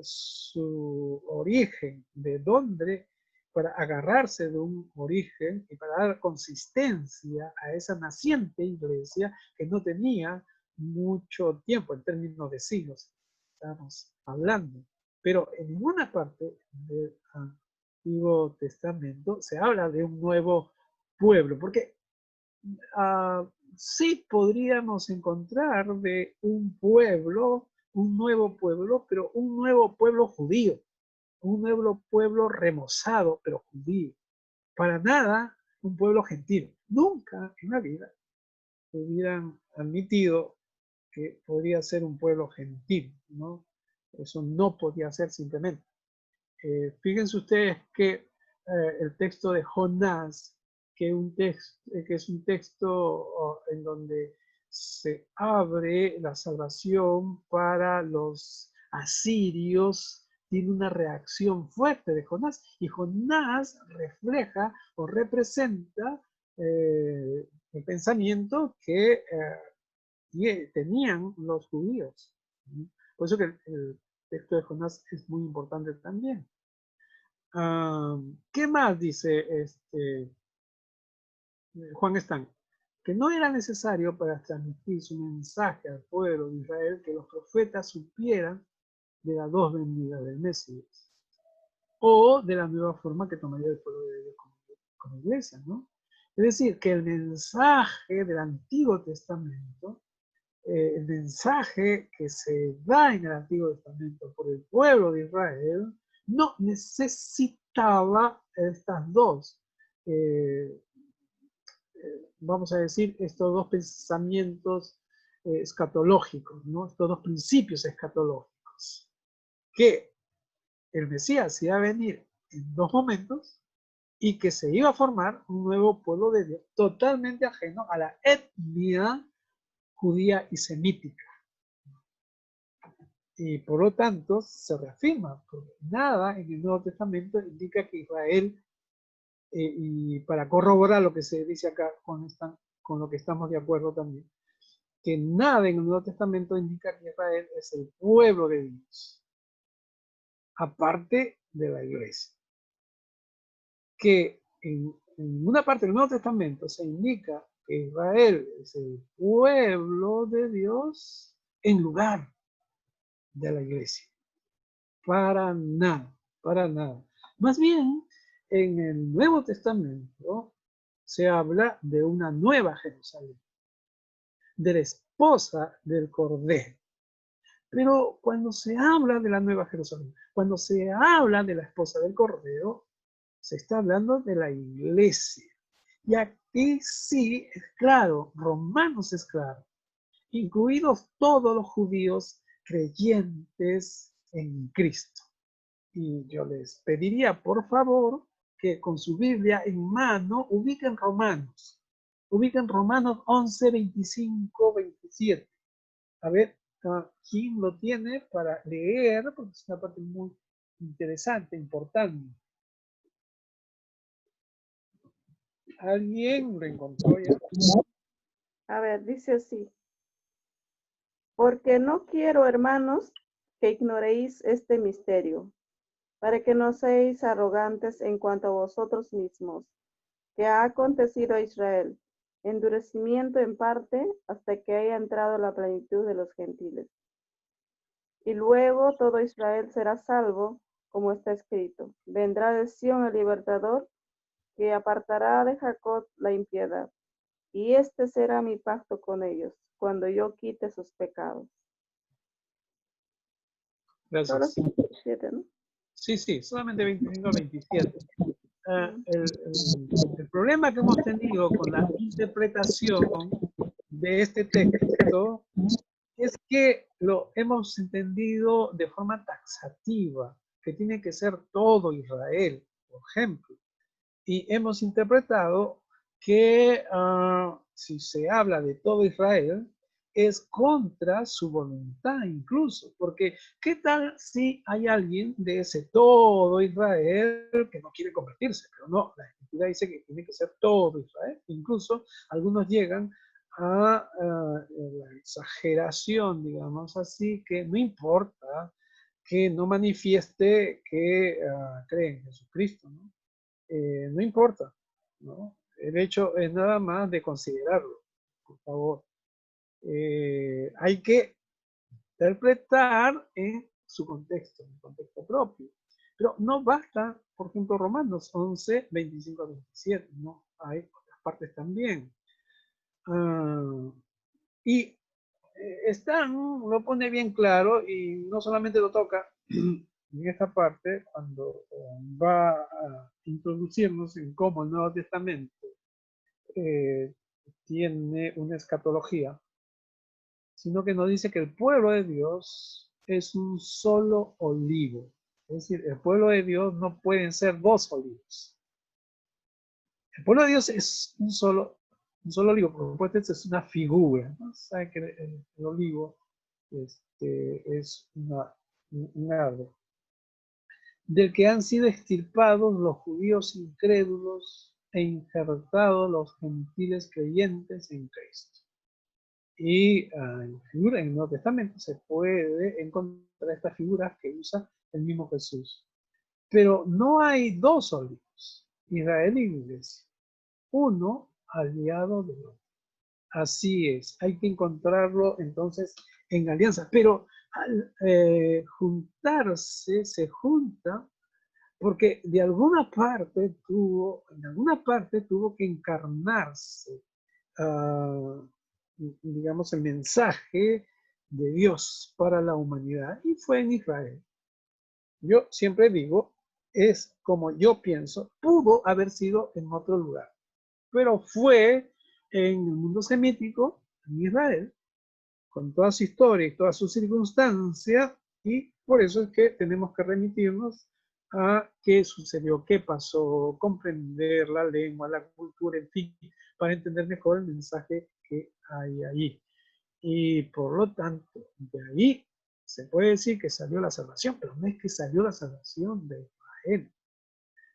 su origen, de dónde, para agarrarse de un origen y para dar consistencia a esa naciente iglesia que no tenía mucho tiempo en términos de siglos, estamos hablando. Pero en ninguna parte del Antiguo Testamento se habla de un nuevo pueblo, porque sí podríamos encontrar de un pueblo, un nuevo pueblo, pero un nuevo pueblo judío, un nuevo pueblo remozado, pero judío. Para nada un pueblo gentil. Nunca en la vida hubieran admitido que podría ser un pueblo gentil, ¿no? Eso no podía ser simplemente. Fíjense ustedes que el texto de Jonás, que es un texto en donde se abre la salvación para los asirios, tiene una reacción fuerte de Jonás, y Jonás refleja o representa el pensamiento que tenían los judíos. Por eso que el texto de Jonás es muy importante también. ¿Qué más dice Juan Stan? Que no era necesario para transmitir su mensaje al pueblo de Israel que los profetas supieran de las dos venidas del Mesías o de la nueva forma que tomaría el pueblo de Dios como iglesia, ¿no? Es decir, que el mensaje del Antiguo Testamento, el mensaje que se da en el Antiguo Testamento por el pueblo de Israel, no necesitaba estas dos, vamos a decir, estos dos pensamientos escatológicos, ¿no? Estos dos principios escatológicos, que el Mesías iba a venir en dos momentos y que se iba a formar un nuevo pueblo de Dios totalmente ajeno a la etnia judía y semítica. Y por lo tanto se reafirma, porque nada en el Nuevo Testamento indica que Israel, y para corroborar lo que se dice acá con lo que estamos de acuerdo también, que nada en el Nuevo Testamento indica que Israel es el pueblo de Dios, aparte de la iglesia. Que en una parte del Nuevo Testamento se indica que Israel es el pueblo de Dios en lugar de la iglesia. Para nada, para nada. Más bien, en el Nuevo Testamento se habla de una nueva Jerusalén, de la esposa del Cordero. Pero cuando se habla de la nueva Jerusalén, cuando se habla de la esposa del Cordero, se está hablando de la iglesia. Y aquí sí es claro, Romanos es claro, incluidos todos los judíos creyentes en Cristo. Y yo les pediría, por favor, que con su Biblia en mano ubiquen Romanos. Ubiquen Romanos 11, 25, 27. A ver, ¿quién lo tiene para leer? Porque es una parte muy interesante, importante. ¿Alguien lo encontró ya? A ver, dice así. Porque no quiero, hermanos, que ignoréis este misterio, para que no seáis arrogantes en cuanto a vosotros mismos, que ha acontecido a Israel, endurecimiento en parte hasta que haya entrado la plenitud de los gentiles. Y luego todo Israel será salvo, como está escrito. Vendrá de Sión el libertador, que apartará de Jacob la impiedad. Y este será mi pacto con ellos, cuando yo quite sus pecados. Solo Gracias. 27, ¿no? Sí, solamente 25 al 27. El problema que hemos tenido con la interpretación de este texto es que lo hemos entendido de forma taxativa, que tiene que ser todo Israel, por ejemplo. Y hemos interpretado que si se habla de todo Israel, es contra su voluntad incluso, porque ¿qué tal si hay alguien de ese todo Israel que no quiere convertirse? Pero no, la Escritura dice que tiene que ser todo Israel. Incluso algunos llegan a la exageración, digamos así, que no importa que no manifieste que cree en Jesucristo, ¿no? No importa, ¿no? El hecho es nada más de considerarlo, por favor. Hay que interpretar en su contexto, en el contexto propio. Pero no basta, por ejemplo, Romanos 11, 25 a 27, ¿no? Hay otras partes también. Y lo pone bien claro y no solamente lo toca en esta parte cuando va a introducirnos en cómo el Nuevo Testamento tiene una escatología, sino que nos dice que el pueblo de Dios es un solo olivo. Es decir, el pueblo de Dios no pueden ser dos olivos. El pueblo de Dios es un solo olivo, por supuesto, es una figura, ¿no? Sabe que el olivo es un árbol del que han sido extirpados los judíos incrédulos e injertados los gentiles creyentes en Cristo. Y en el Nuevo Testamento se puede encontrar estas figuras que usa el mismo Jesús. Pero no hay dos olivos, Israel y Iglesia, uno aliado del otro. Así es, hay que encontrarlo entonces en alianza, pero al juntarse, se junta porque en alguna parte tuvo que encarnarse, digamos, el mensaje de Dios para la humanidad, y fue en Israel. Yo siempre digo, es como yo pienso, pudo haber sido en otro lugar, pero fue en el mundo semítico, en Israel, con toda su historia y todas sus circunstancias, y por eso es que tenemos que remitirnos a qué sucedió, qué pasó, comprender la lengua, la cultura, en fin, para entender mejor el mensaje que hay ahí. Y por lo tanto, de ahí se puede decir que salió la salvación, pero no es que salió la salvación de Israel,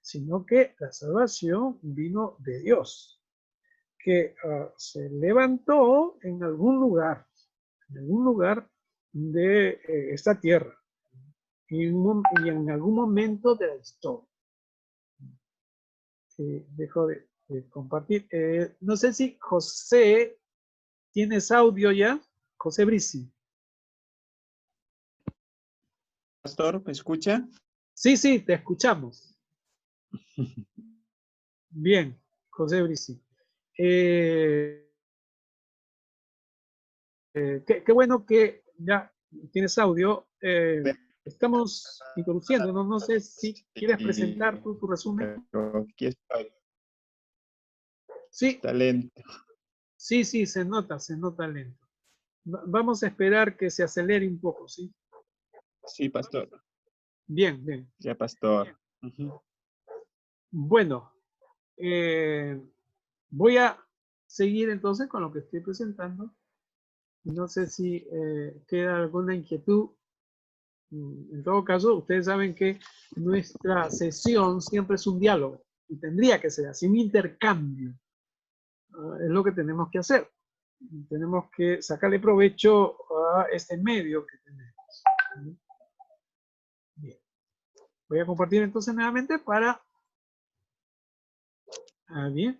sino que la salvación vino de Dios, que se levantó en algún lugar de esta tierra y en algún momento de la historia. Dejo de compartir. No sé si José, ¿tienes audio ya? José Brici. Pastor, ¿me escucha? Sí, sí, te escuchamos. Bien, José Brici. Qué bueno que ya tienes audio. Estamos introduciendo, no sé si quieres presentar tu resumen. Pero aquí estoy. Sí, Talento. sí, se nota lento. Vamos a esperar que se acelere un poco, ¿sí? Sí, pastor. Bien, bien. Ya, pastor. Bueno, voy a seguir entonces con lo que estoy presentando. No sé si queda alguna inquietud. En todo caso, ustedes saben que nuestra sesión siempre es un diálogo y tendría que ser así, un intercambio. Es lo que tenemos que hacer. Tenemos que sacarle provecho a este medio que tenemos. Bien. Voy a compartir entonces nuevamente para... bien.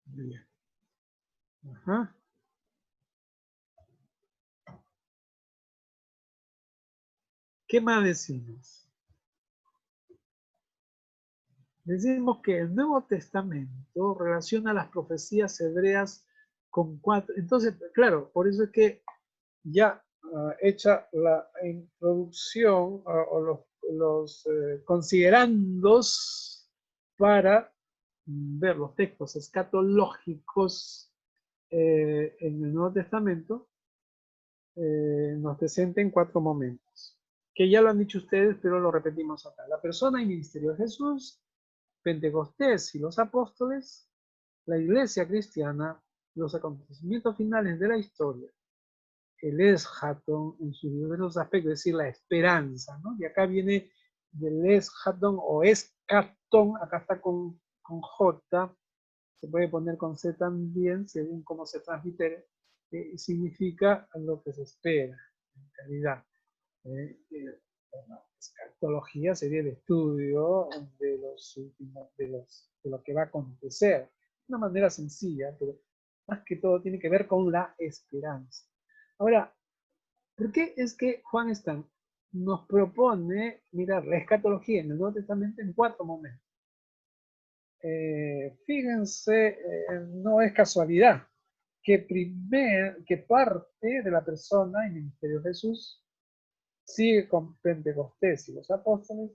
Bien. Ajá. ¿Qué más decimos? Decimos que el Nuevo Testamento relaciona las profecías hebreas con 4. Entonces, claro, por eso es que ya hecha la introducción o los considerandos para ver los textos escatológicos en el Nuevo Testamento, nos presenten 4 momentos, que ya lo han dicho ustedes, pero lo repetimos acá. La persona y ministerio de Jesús, Pentecostés y los apóstoles, la iglesia cristiana, los acontecimientos finales de la historia, el eschaton en sus diversos aspectos, es decir, la esperanza, ¿no? Y acá viene del eschaton o eschaton, acá está con J, se puede poner con C también, según cómo se transmite, significa lo que se espera, en realidad. La escatología sería el estudio de los últimos, de lo que va a acontecer. De una manera sencilla, pero más que todo tiene que ver con la esperanza. Ahora, ¿por qué es que Juan Stan nos propone mirar la escatología en el Nuevo Testamento en 4 momentos? Fíjense, no es casualidad que parte de la persona y ministerio de Jesús sigue con Pentecostés y los apóstoles,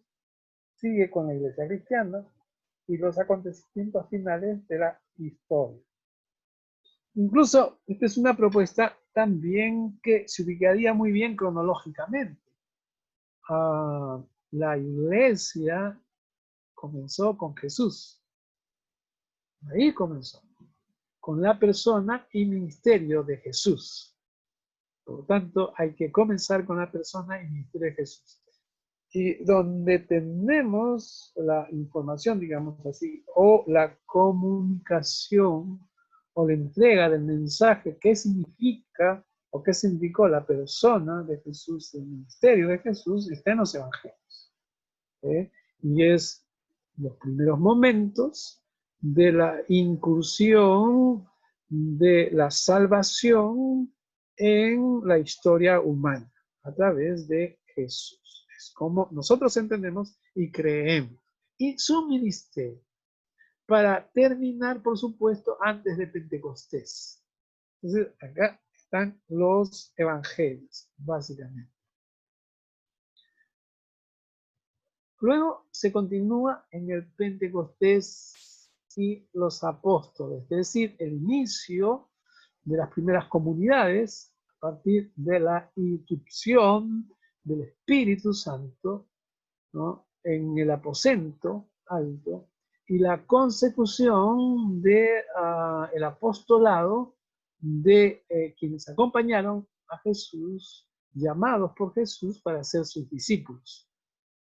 sigue con la iglesia cristiana y los acontecimientos finales de la historia. Incluso, esta es una propuesta también que se ubicaría muy bien cronológicamente. La iglesia comenzó con Jesús. Ahí comenzó, con la persona y ministerio de Jesús. Por lo tanto, hay que comenzar con la persona y ministerio de Jesús. Y donde tenemos la información, digamos así, o la comunicación, o la entrega del mensaje, qué significa o qué significó la persona de Jesús, el ministerio de Jesús, está en los evangelios. Y es los primeros momentos de la incursión de la salvación en la historia humana a través de Jesús. Es como nosotros entendemos y creemos. Y su ministerio, para terminar, por supuesto, antes de Pentecostés. Entonces, acá están los evangelios, básicamente. Luego se continúa en el Pentecostés y los apóstoles, es decir, el inicio de las primeras comunidades a partir de la irrupción del Espíritu Santo, ¿no?, en el aposento alto y la consecución del el apostolado de quienes acompañaron a Jesús, llamados por Jesús para ser sus discípulos.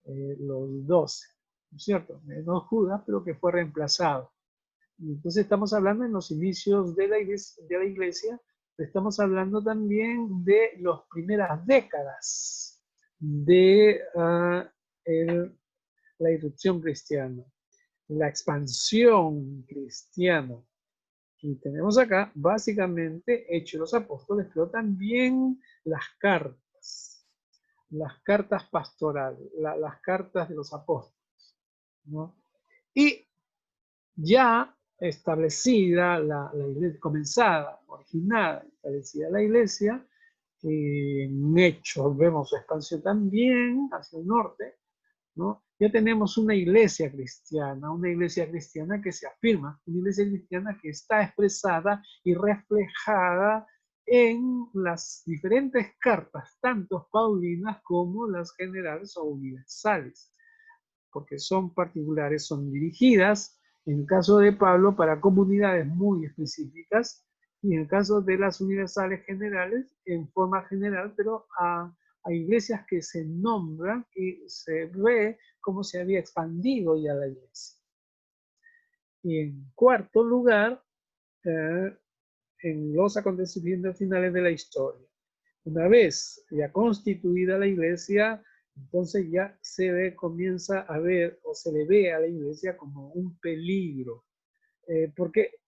Los 12, ¿no es cierto? Menos Judas, pero que fue reemplazado. Entonces estamos hablando en los inicios de la iglesia, estamos hablando también de las primeras décadas de la irrupción cristiana, la expansión cristiana. Y tenemos acá básicamente Hechos de los Apóstoles, pero también las cartas pastorales, las cartas de los apóstoles, ¿no? Y ya establecida la iglesia, comenzada, originada, establecida la iglesia, en Hechos vemos su expansión también hacia el norte, ¿no? Ya tenemos una iglesia cristiana que se afirma, una iglesia cristiana que está expresada y reflejada en las diferentes cartas, tanto paulinas como las generales o universales, porque son particulares, son dirigidas, en el caso de Pablo, para comunidades muy específicas, y en el caso de las universales generales, en forma general, pero a iglesias que se nombran y se ve cómo se había expandido ya la iglesia. Y en cuarto lugar, en los acontecimientos finales de la historia. Una vez ya constituida la iglesia, entonces ya comienza a ver o se le ve a la iglesia como un peligro, porque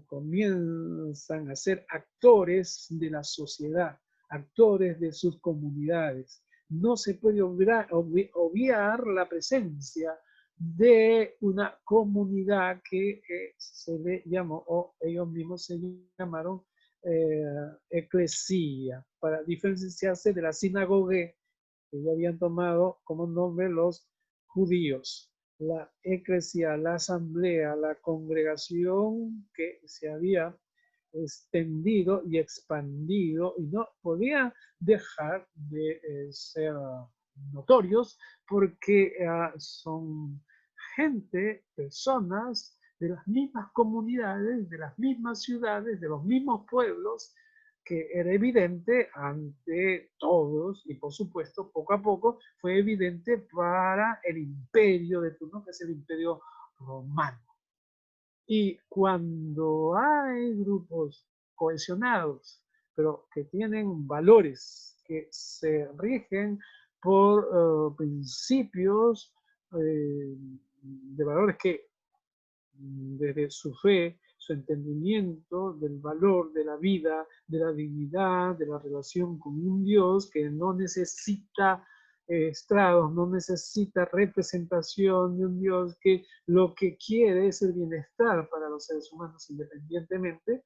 comienzan a ser actores de la sociedad, actores de sus comunidades. No se puede obviar la presencia de una comunidad que se le llamó, o ellos mismos se llamaron, eclesía, para diferenciarse de la sinagoga que ya habían tomado como nombre los judíos. La eclesia, la asamblea, la congregación que se había extendido y expandido y no podía dejar de ser notorios porque son gente, personas de las mismas comunidades, de las mismas ciudades, de los mismos pueblos, que era evidente ante todos y por supuesto poco a poco fue evidente para el imperio de turno, que es el imperio romano. Y cuando hay grupos cohesionados, pero que tienen valores que se rigen por principios de valores que desde su fe, su entendimiento del valor de la vida, de la dignidad, de la relación con un Dios que no necesita estrados, no necesita representación de un Dios que lo que quiere es el bienestar para los seres humanos independientemente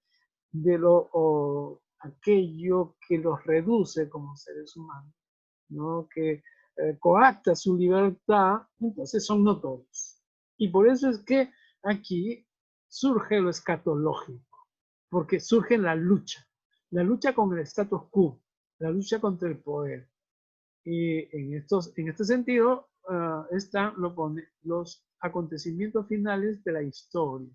de aquello que los reduce como seres humanos, ¿no? Que coacta su libertad, entonces son no todos. Y por eso es que aquí surge lo escatológico, porque surge la lucha con el status quo, la lucha contra el poder. Y en este sentido están los acontecimientos finales de la historia,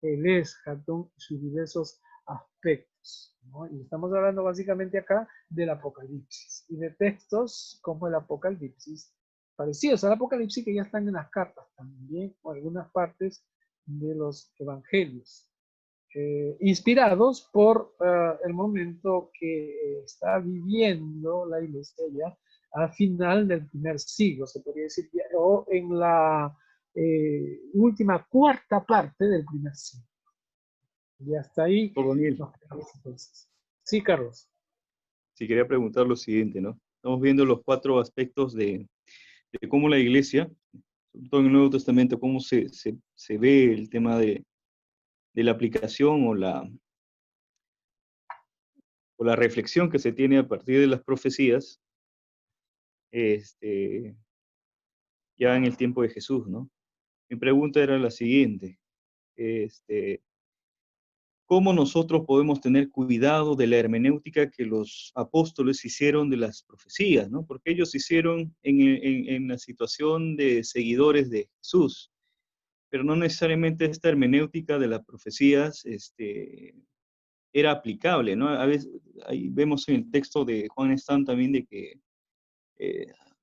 el escatón y sus diversos aspectos, ¿no? Y estamos hablando básicamente acá del Apocalipsis y de textos como el Apocalipsis, parecidos al Apocalipsis que ya están en las cartas también, o algunas partes de los evangelios, inspirados por el momento que está viviendo la iglesia ya al final del primer siglo, se podría decir, o en la última cuarta parte del primer siglo. Y hasta ahí Por Daniel, nos quedamos entonces. Sí, Carlos. sí quería preguntar lo siguiente, ¿no? Estamos viendo los 4 aspectos de cómo la iglesia, sobre todo en el Nuevo Testamento, cómo se ve el tema de la aplicación o la reflexión que se tiene a partir de las profecías, ya en el tiempo de Jesús, ¿no? Mi pregunta era la siguiente, ¿cómo nosotros podemos tener cuidado de la hermenéutica que los apóstoles hicieron de las profecías, ¿no? Porque ellos hicieron en la situación de seguidores de Jesús, pero no necesariamente esta hermenéutica de las profecías era aplicable, ¿no? A veces ahí vemos en el texto de Juan Stam también de que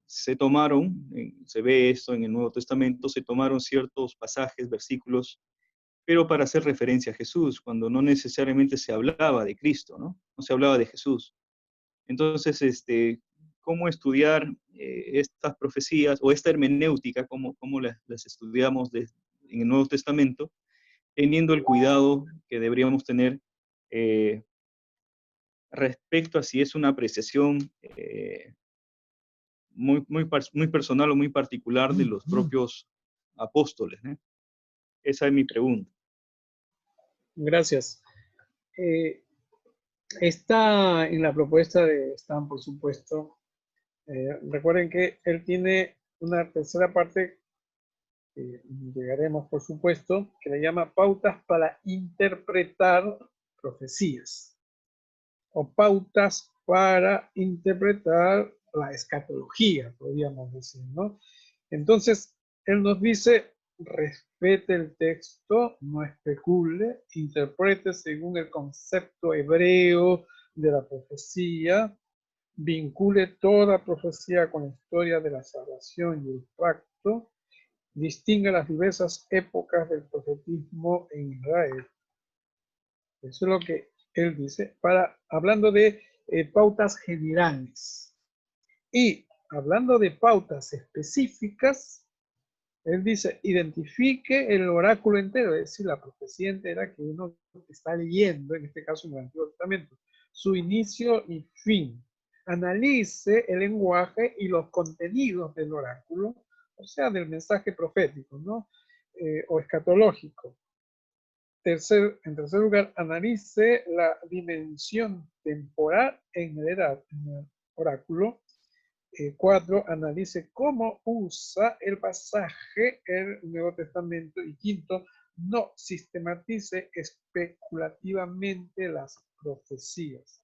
se tomaron, se ve esto en el Nuevo Testamento, se tomaron ciertos pasajes, versículos, pero para hacer referencia a Jesús, cuando no necesariamente se hablaba de Cristo, ¿no? No se hablaba de Jesús. Entonces, ¿cómo estudiar estas profecías o esta hermenéutica, cómo las estudiamos en el Nuevo Testamento, teniendo el cuidado que deberíamos tener respecto a si es una apreciación muy personal o muy particular de los propios apóstoles, ¿eh? Esa es mi pregunta. Gracias. Está en la propuesta de Stan, por supuesto. Recuerden que él tiene una tercera parte, llegaremos por supuesto, que le llama pautas para interpretar profecías, o pautas para interpretar la escatología, podríamos decir, ¿no? Entonces, él nos dice, respete el texto, no especule, interprete según el concepto hebreo de la profecía, vincule toda profecía con la historia de la salvación y el pacto, distinga las diversas épocas del profetismo en Israel. Eso es lo que él dice, hablando de pautas generales. Y hablando de pautas específicas, él dice, identifique el oráculo entero, es decir, la profecía entera que uno está leyendo, en este caso en el Antiguo Testamento, su inicio y fin. Analice el lenguaje y los contenidos del oráculo, o sea, del mensaje profético, ¿no? O escatológico. En tercer lugar, analice la dimensión temporal en el oráculo. 4, analice cómo usa el pasaje el Nuevo Testamento. Y 5, no sistematice especulativamente las profecías.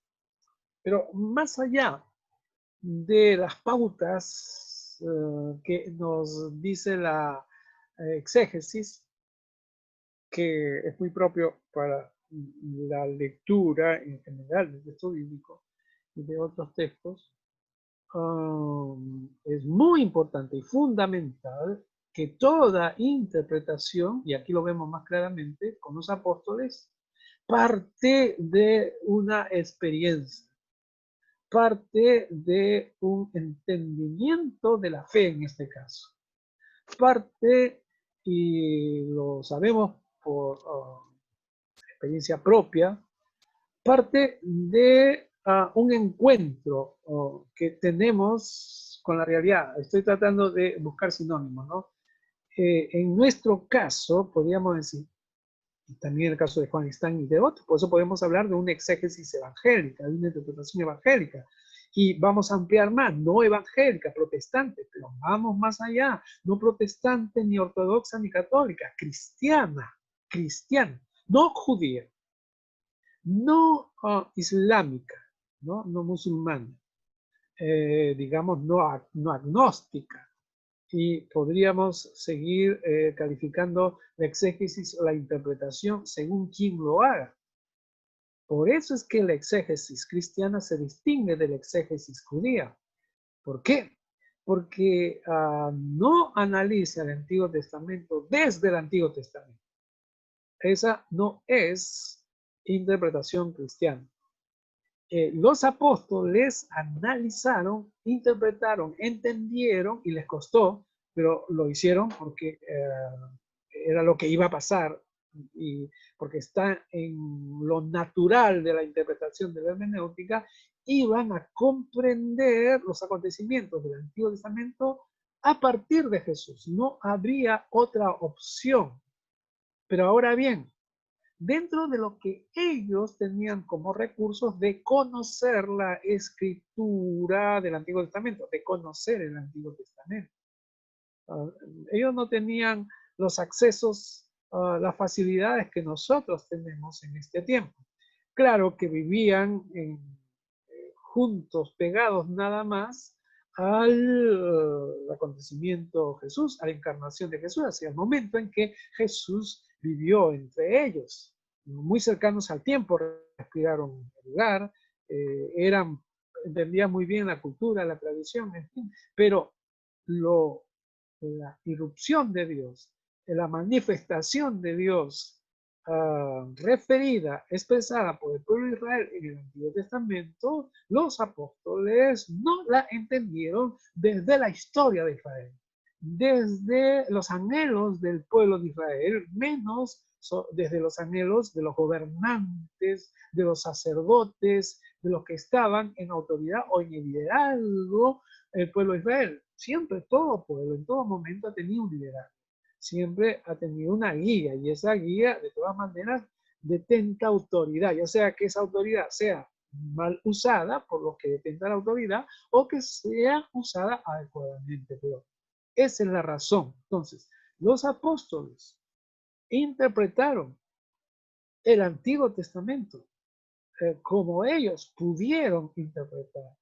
Pero más allá de las pautas que nos dice la exégesis, que es muy propio para la lectura en general del texto bíblico y de otros textos, es muy importante y fundamental que toda interpretación, y aquí lo vemos más claramente con los apóstoles, parte de una experiencia, parte de un entendimiento de la fe en este caso, parte, y lo sabemos por experiencia propia, parte de un encuentro que tenemos con la realidad. Estoy tratando de buscar sinónimos, ¿no? En nuestro caso, podríamos decir, y también en el caso de Juan Stein y de otros, por eso podemos hablar de una exégesis evangélica, de una interpretación evangélica. Y vamos a ampliar más, no evangélica, protestante, pero vamos más allá, no protestante, ni ortodoxa, ni católica, cristiana, no judía, no islámica, no musulmana, digamos no agnóstica. Y podríamos seguir calificando la exégesis o la interpretación según quien lo haga. Por eso es que la exégesis cristiana se distingue de la exégesis judía. ¿Por qué? Porque no analiza el Antiguo Testamento desde el Antiguo Testamento. Esa no es interpretación cristiana. Los apóstoles analizaron, interpretaron, entendieron y les costó, pero lo hicieron porque era lo que iba a pasar y porque está en lo natural de la interpretación de la hermenéutica, iban a comprender los acontecimientos del Antiguo Testamento a partir de Jesús. No habría otra opción. Pero ahora bien, dentro de lo que ellos tenían como recursos de conocer la escritura del Antiguo Testamento, de conocer el Antiguo Testamento. Ellos no tenían los accesos, las facilidades que nosotros tenemos en este tiempo. Claro que vivían juntos, pegados nada más al acontecimiento de Jesús, a la encarnación de Jesús, hacia el momento en que Jesús vivió entre ellos, muy cercanos al tiempo, respiraron el lugar, entendían muy bien la cultura, la tradición, en fin, pero la irrupción de Dios, la manifestación de Dios referida, expresada por el pueblo de Israel en el Antiguo Testamento, los apóstoles no la entendieron desde la historia de Israel, desde los anhelos del pueblo de Israel, menos desde los anhelos de los gobernantes, de los sacerdotes, de los que estaban en autoridad o en el liderazgo del pueblo de Israel. Siempre todo pueblo, en todo momento ha tenido un liderazgo. Siempre ha tenido una guía, y esa guía, de todas maneras, detenta autoridad, ya sea que esa autoridad sea mal usada por los que detentan la autoridad o que sea usada adecuadamente. Pero esa es la razón. Entonces, los apóstoles interpretaron el Antiguo Testamento como ellos pudieron interpretar,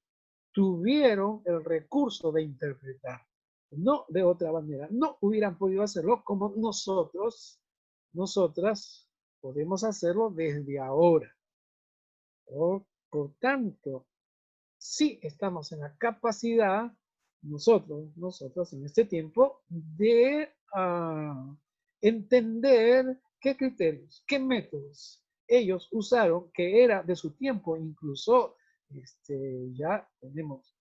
tuvieron el recurso de interpretar, no de otra manera. No hubieran podido hacerlo como nosotras podemos hacerlo desde ahora. Por tanto, sí estamos en la capacidad, nosotros en este tiempo, de entender qué criterios, qué métodos ellos usaron, que era de su tiempo. Incluso ya tenemos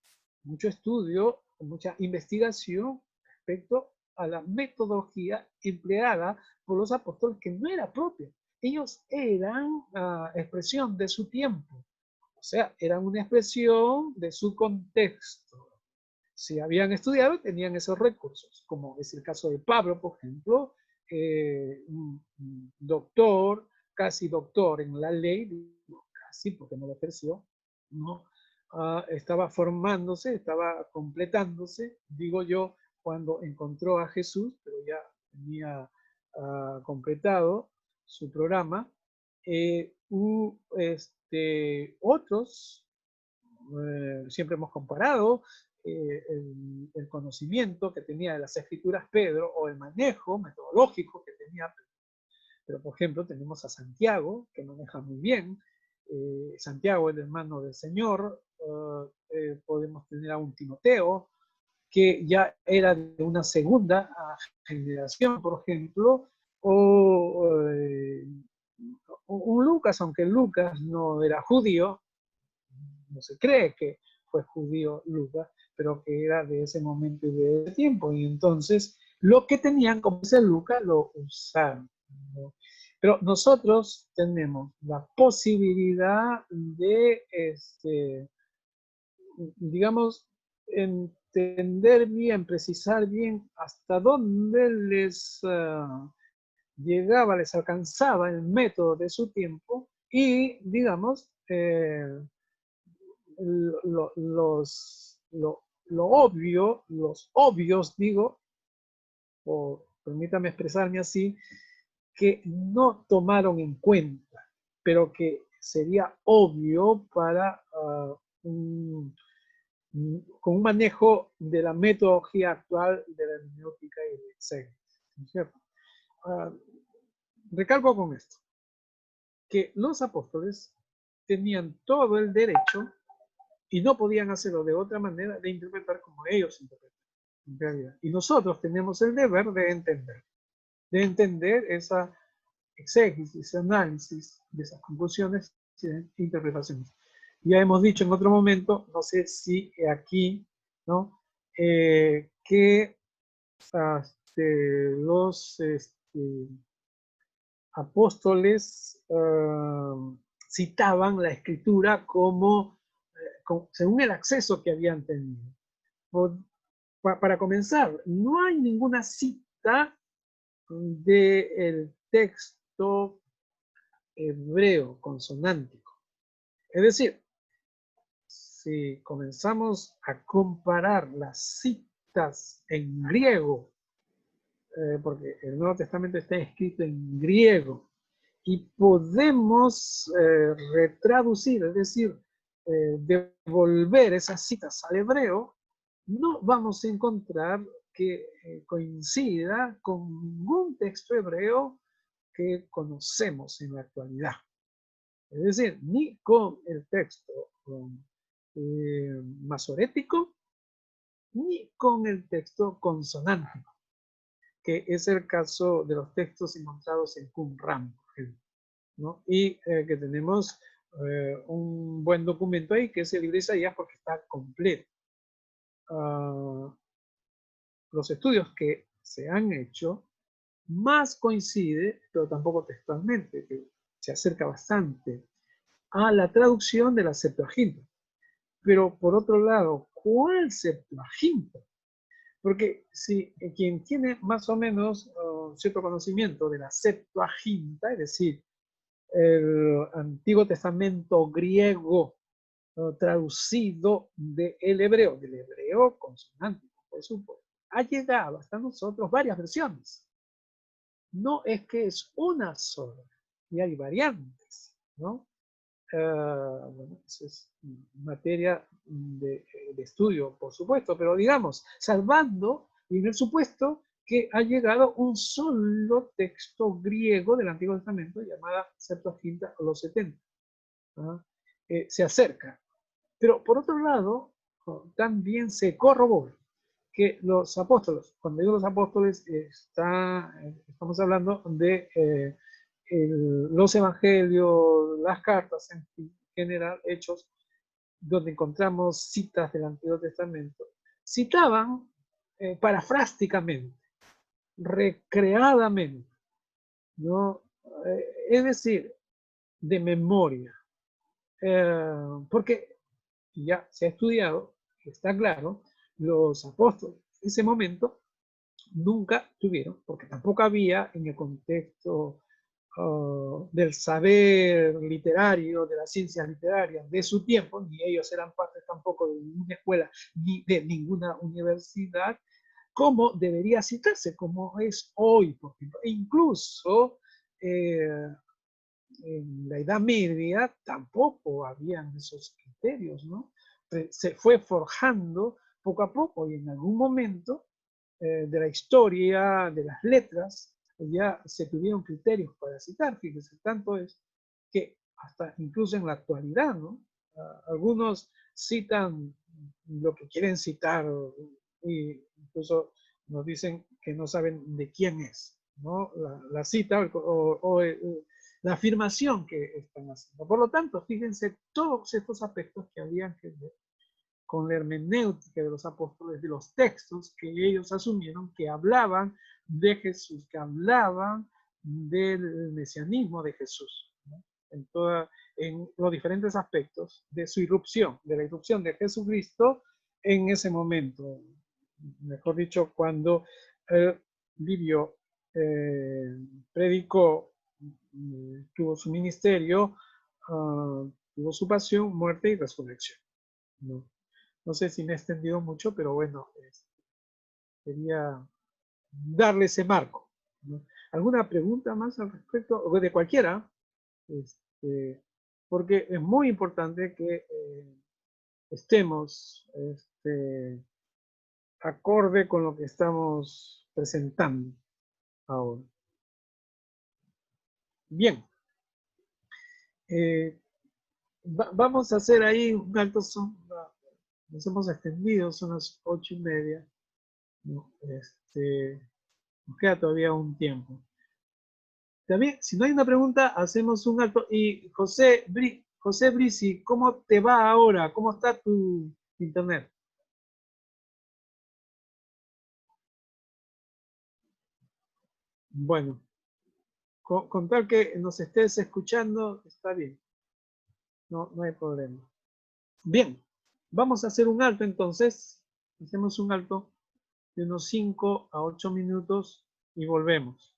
mucho estudio, mucha investigación respecto a la metodología empleada por los apóstoles, que no era propia. Ellos eran expresión de su tiempo, o sea, eran una expresión de su contexto. Si habían estudiado, tenían esos recursos, como es el caso de Pablo, por ejemplo, un doctor, casi doctor en la ley, casi porque no lo ejerció, ¿no? Estaba formándose, estaba completándose, digo yo, cuando encontró a Jesús, pero ya tenía completado su programa. Otros, siempre hemos comparado, el conocimiento que tenía de las escrituras Pedro o el manejo metodológico que tenía Pedro. Pero, por ejemplo, tenemos a Santiago, que maneja muy bien. Santiago, el hermano del Señor. Podemos tener a un Timoteo, que ya era de una segunda generación, por ejemplo, o un Lucas, aunque Lucas no era judío, no se cree que fue judío Lucas, pero que era de ese momento y de ese tiempo. Y entonces, lo que tenían, como dice Lucas, lo usaron, ¿no? Pero nosotros tenemos la posibilidad de, digamos, entender bien, precisar bien hasta dónde les llegaba, les alcanzaba el método de su tiempo y, digamos, los obvios, digo, o permítame expresarme así, que no tomaron en cuenta, pero que sería obvio para con un manejo de la metodología actual de la hermenéutica y de exégesis, ¿no es cierto? Recalco con esto, que los apóstoles tenían todo el derecho y no podían hacerlo de otra manera de interpretar como ellos interpretan, en realidad. Y nosotros tenemos el deber de entender esa exégesis, ese análisis de esas conclusiones y interpretaciones. Ya hemos dicho en otro momento, no sé si aquí, ¿no? Que los apóstoles citaban la escritura como, según el acceso que habían tenido. Para comenzar, no hay ninguna cita del texto hebreo consonántico. Es decir, si comenzamos a comparar las citas en griego, porque el Nuevo Testamento está escrito en griego, y podemos retraducir, es decir, devolver esas citas al hebreo, no vamos a encontrar que coincida con ningún texto hebreo que conocemos en la actualidad. Es decir, ni con el texto masorético, ni con el texto consonántico, que es el caso de los textos encontrados en Qumran, por ejemplo, ¿no? Y que tenemos un buen documento ahí, que es el libro de Isaías, porque está completo. Los estudios que se han hecho más coincide, pero tampoco textualmente, que se acerca bastante a la traducción de la Septuaginta. Pero por otro lado, ¿cuál Septuaginta? Porque si quien tiene más o menos cierto conocimiento de la Septuaginta, es decir, el Antiguo Testamento griego traducido del hebreo consonántico, por supuesto, ha llegado hasta nosotros varias versiones. No es que es una sola, y hay variantes, ¿no? Bueno, eso es materia de estudio, por supuesto, pero digamos, salvando en el supuesto que ha llegado un solo texto griego del Antiguo Testamento llamada Septuaginta o los 70. ¿No? Se acerca. Pero por otro lado, también se corrobora que los apóstoles, cuando digo los apóstoles, estamos hablando de los evangelios, las cartas, en general, hechos, donde encontramos citas del Antiguo Testamento, citaban parafrásticamente, recreadamente, ¿no? Es decir, de memoria. Porque ya se ha estudiado, está claro, los apóstoles en ese momento nunca tuvieron, porque tampoco había en el contexto del saber literario, de las ciencias literarias de su tiempo, ni ellos eran parte tampoco de ninguna escuela ni de ninguna universidad, como debería citarse, como es hoy, por ejemplo. E incluso en la Edad Media tampoco habían esos criterios, ¿no? Se fue forjando poco a poco y en algún momento de la historia, de las letras, ya se tuvieron criterios para citar. Fíjense, tanto es que hasta incluso en la actualidad, ¿no? Algunos citan lo que quieren citar y incluso nos dicen que no saben de quién es, ¿no? La cita o la afirmación que están haciendo. Por lo tanto, fíjense todos estos aspectos que habían que ver con la hermenéutica de los apóstoles, de los textos que ellos asumieron que hablaban de Jesús, que hablaban del mesianismo de Jesús, ¿no? En los diferentes aspectos de su irrupción, de la irrupción de Jesucristo en ese momento, mejor dicho, cuando Livio predicó, tuvo su ministerio, tuvo su pasión, muerte y resurrección, ¿no? No sé si me he extendido mucho, pero bueno, quería darle ese marco, ¿no? ¿Alguna pregunta más al respecto? O de cualquiera, porque es muy importante que estemos acorde con lo que estamos presentando ahora. Bien. Vamos a hacer ahí un alto son. Nos hemos extendido, son las 8:30. ¿No? Nos queda todavía un tiempo. También, si no hay una pregunta, hacemos un alto. Y José Brisi, ¿cómo te va ahora? ¿Cómo está tu internet? Bueno, con tal que nos estés escuchando, está bien. No hay problema. Bien, vamos a hacer un alto entonces. Hacemos un alto de unos 5 a 8 minutos y volvemos.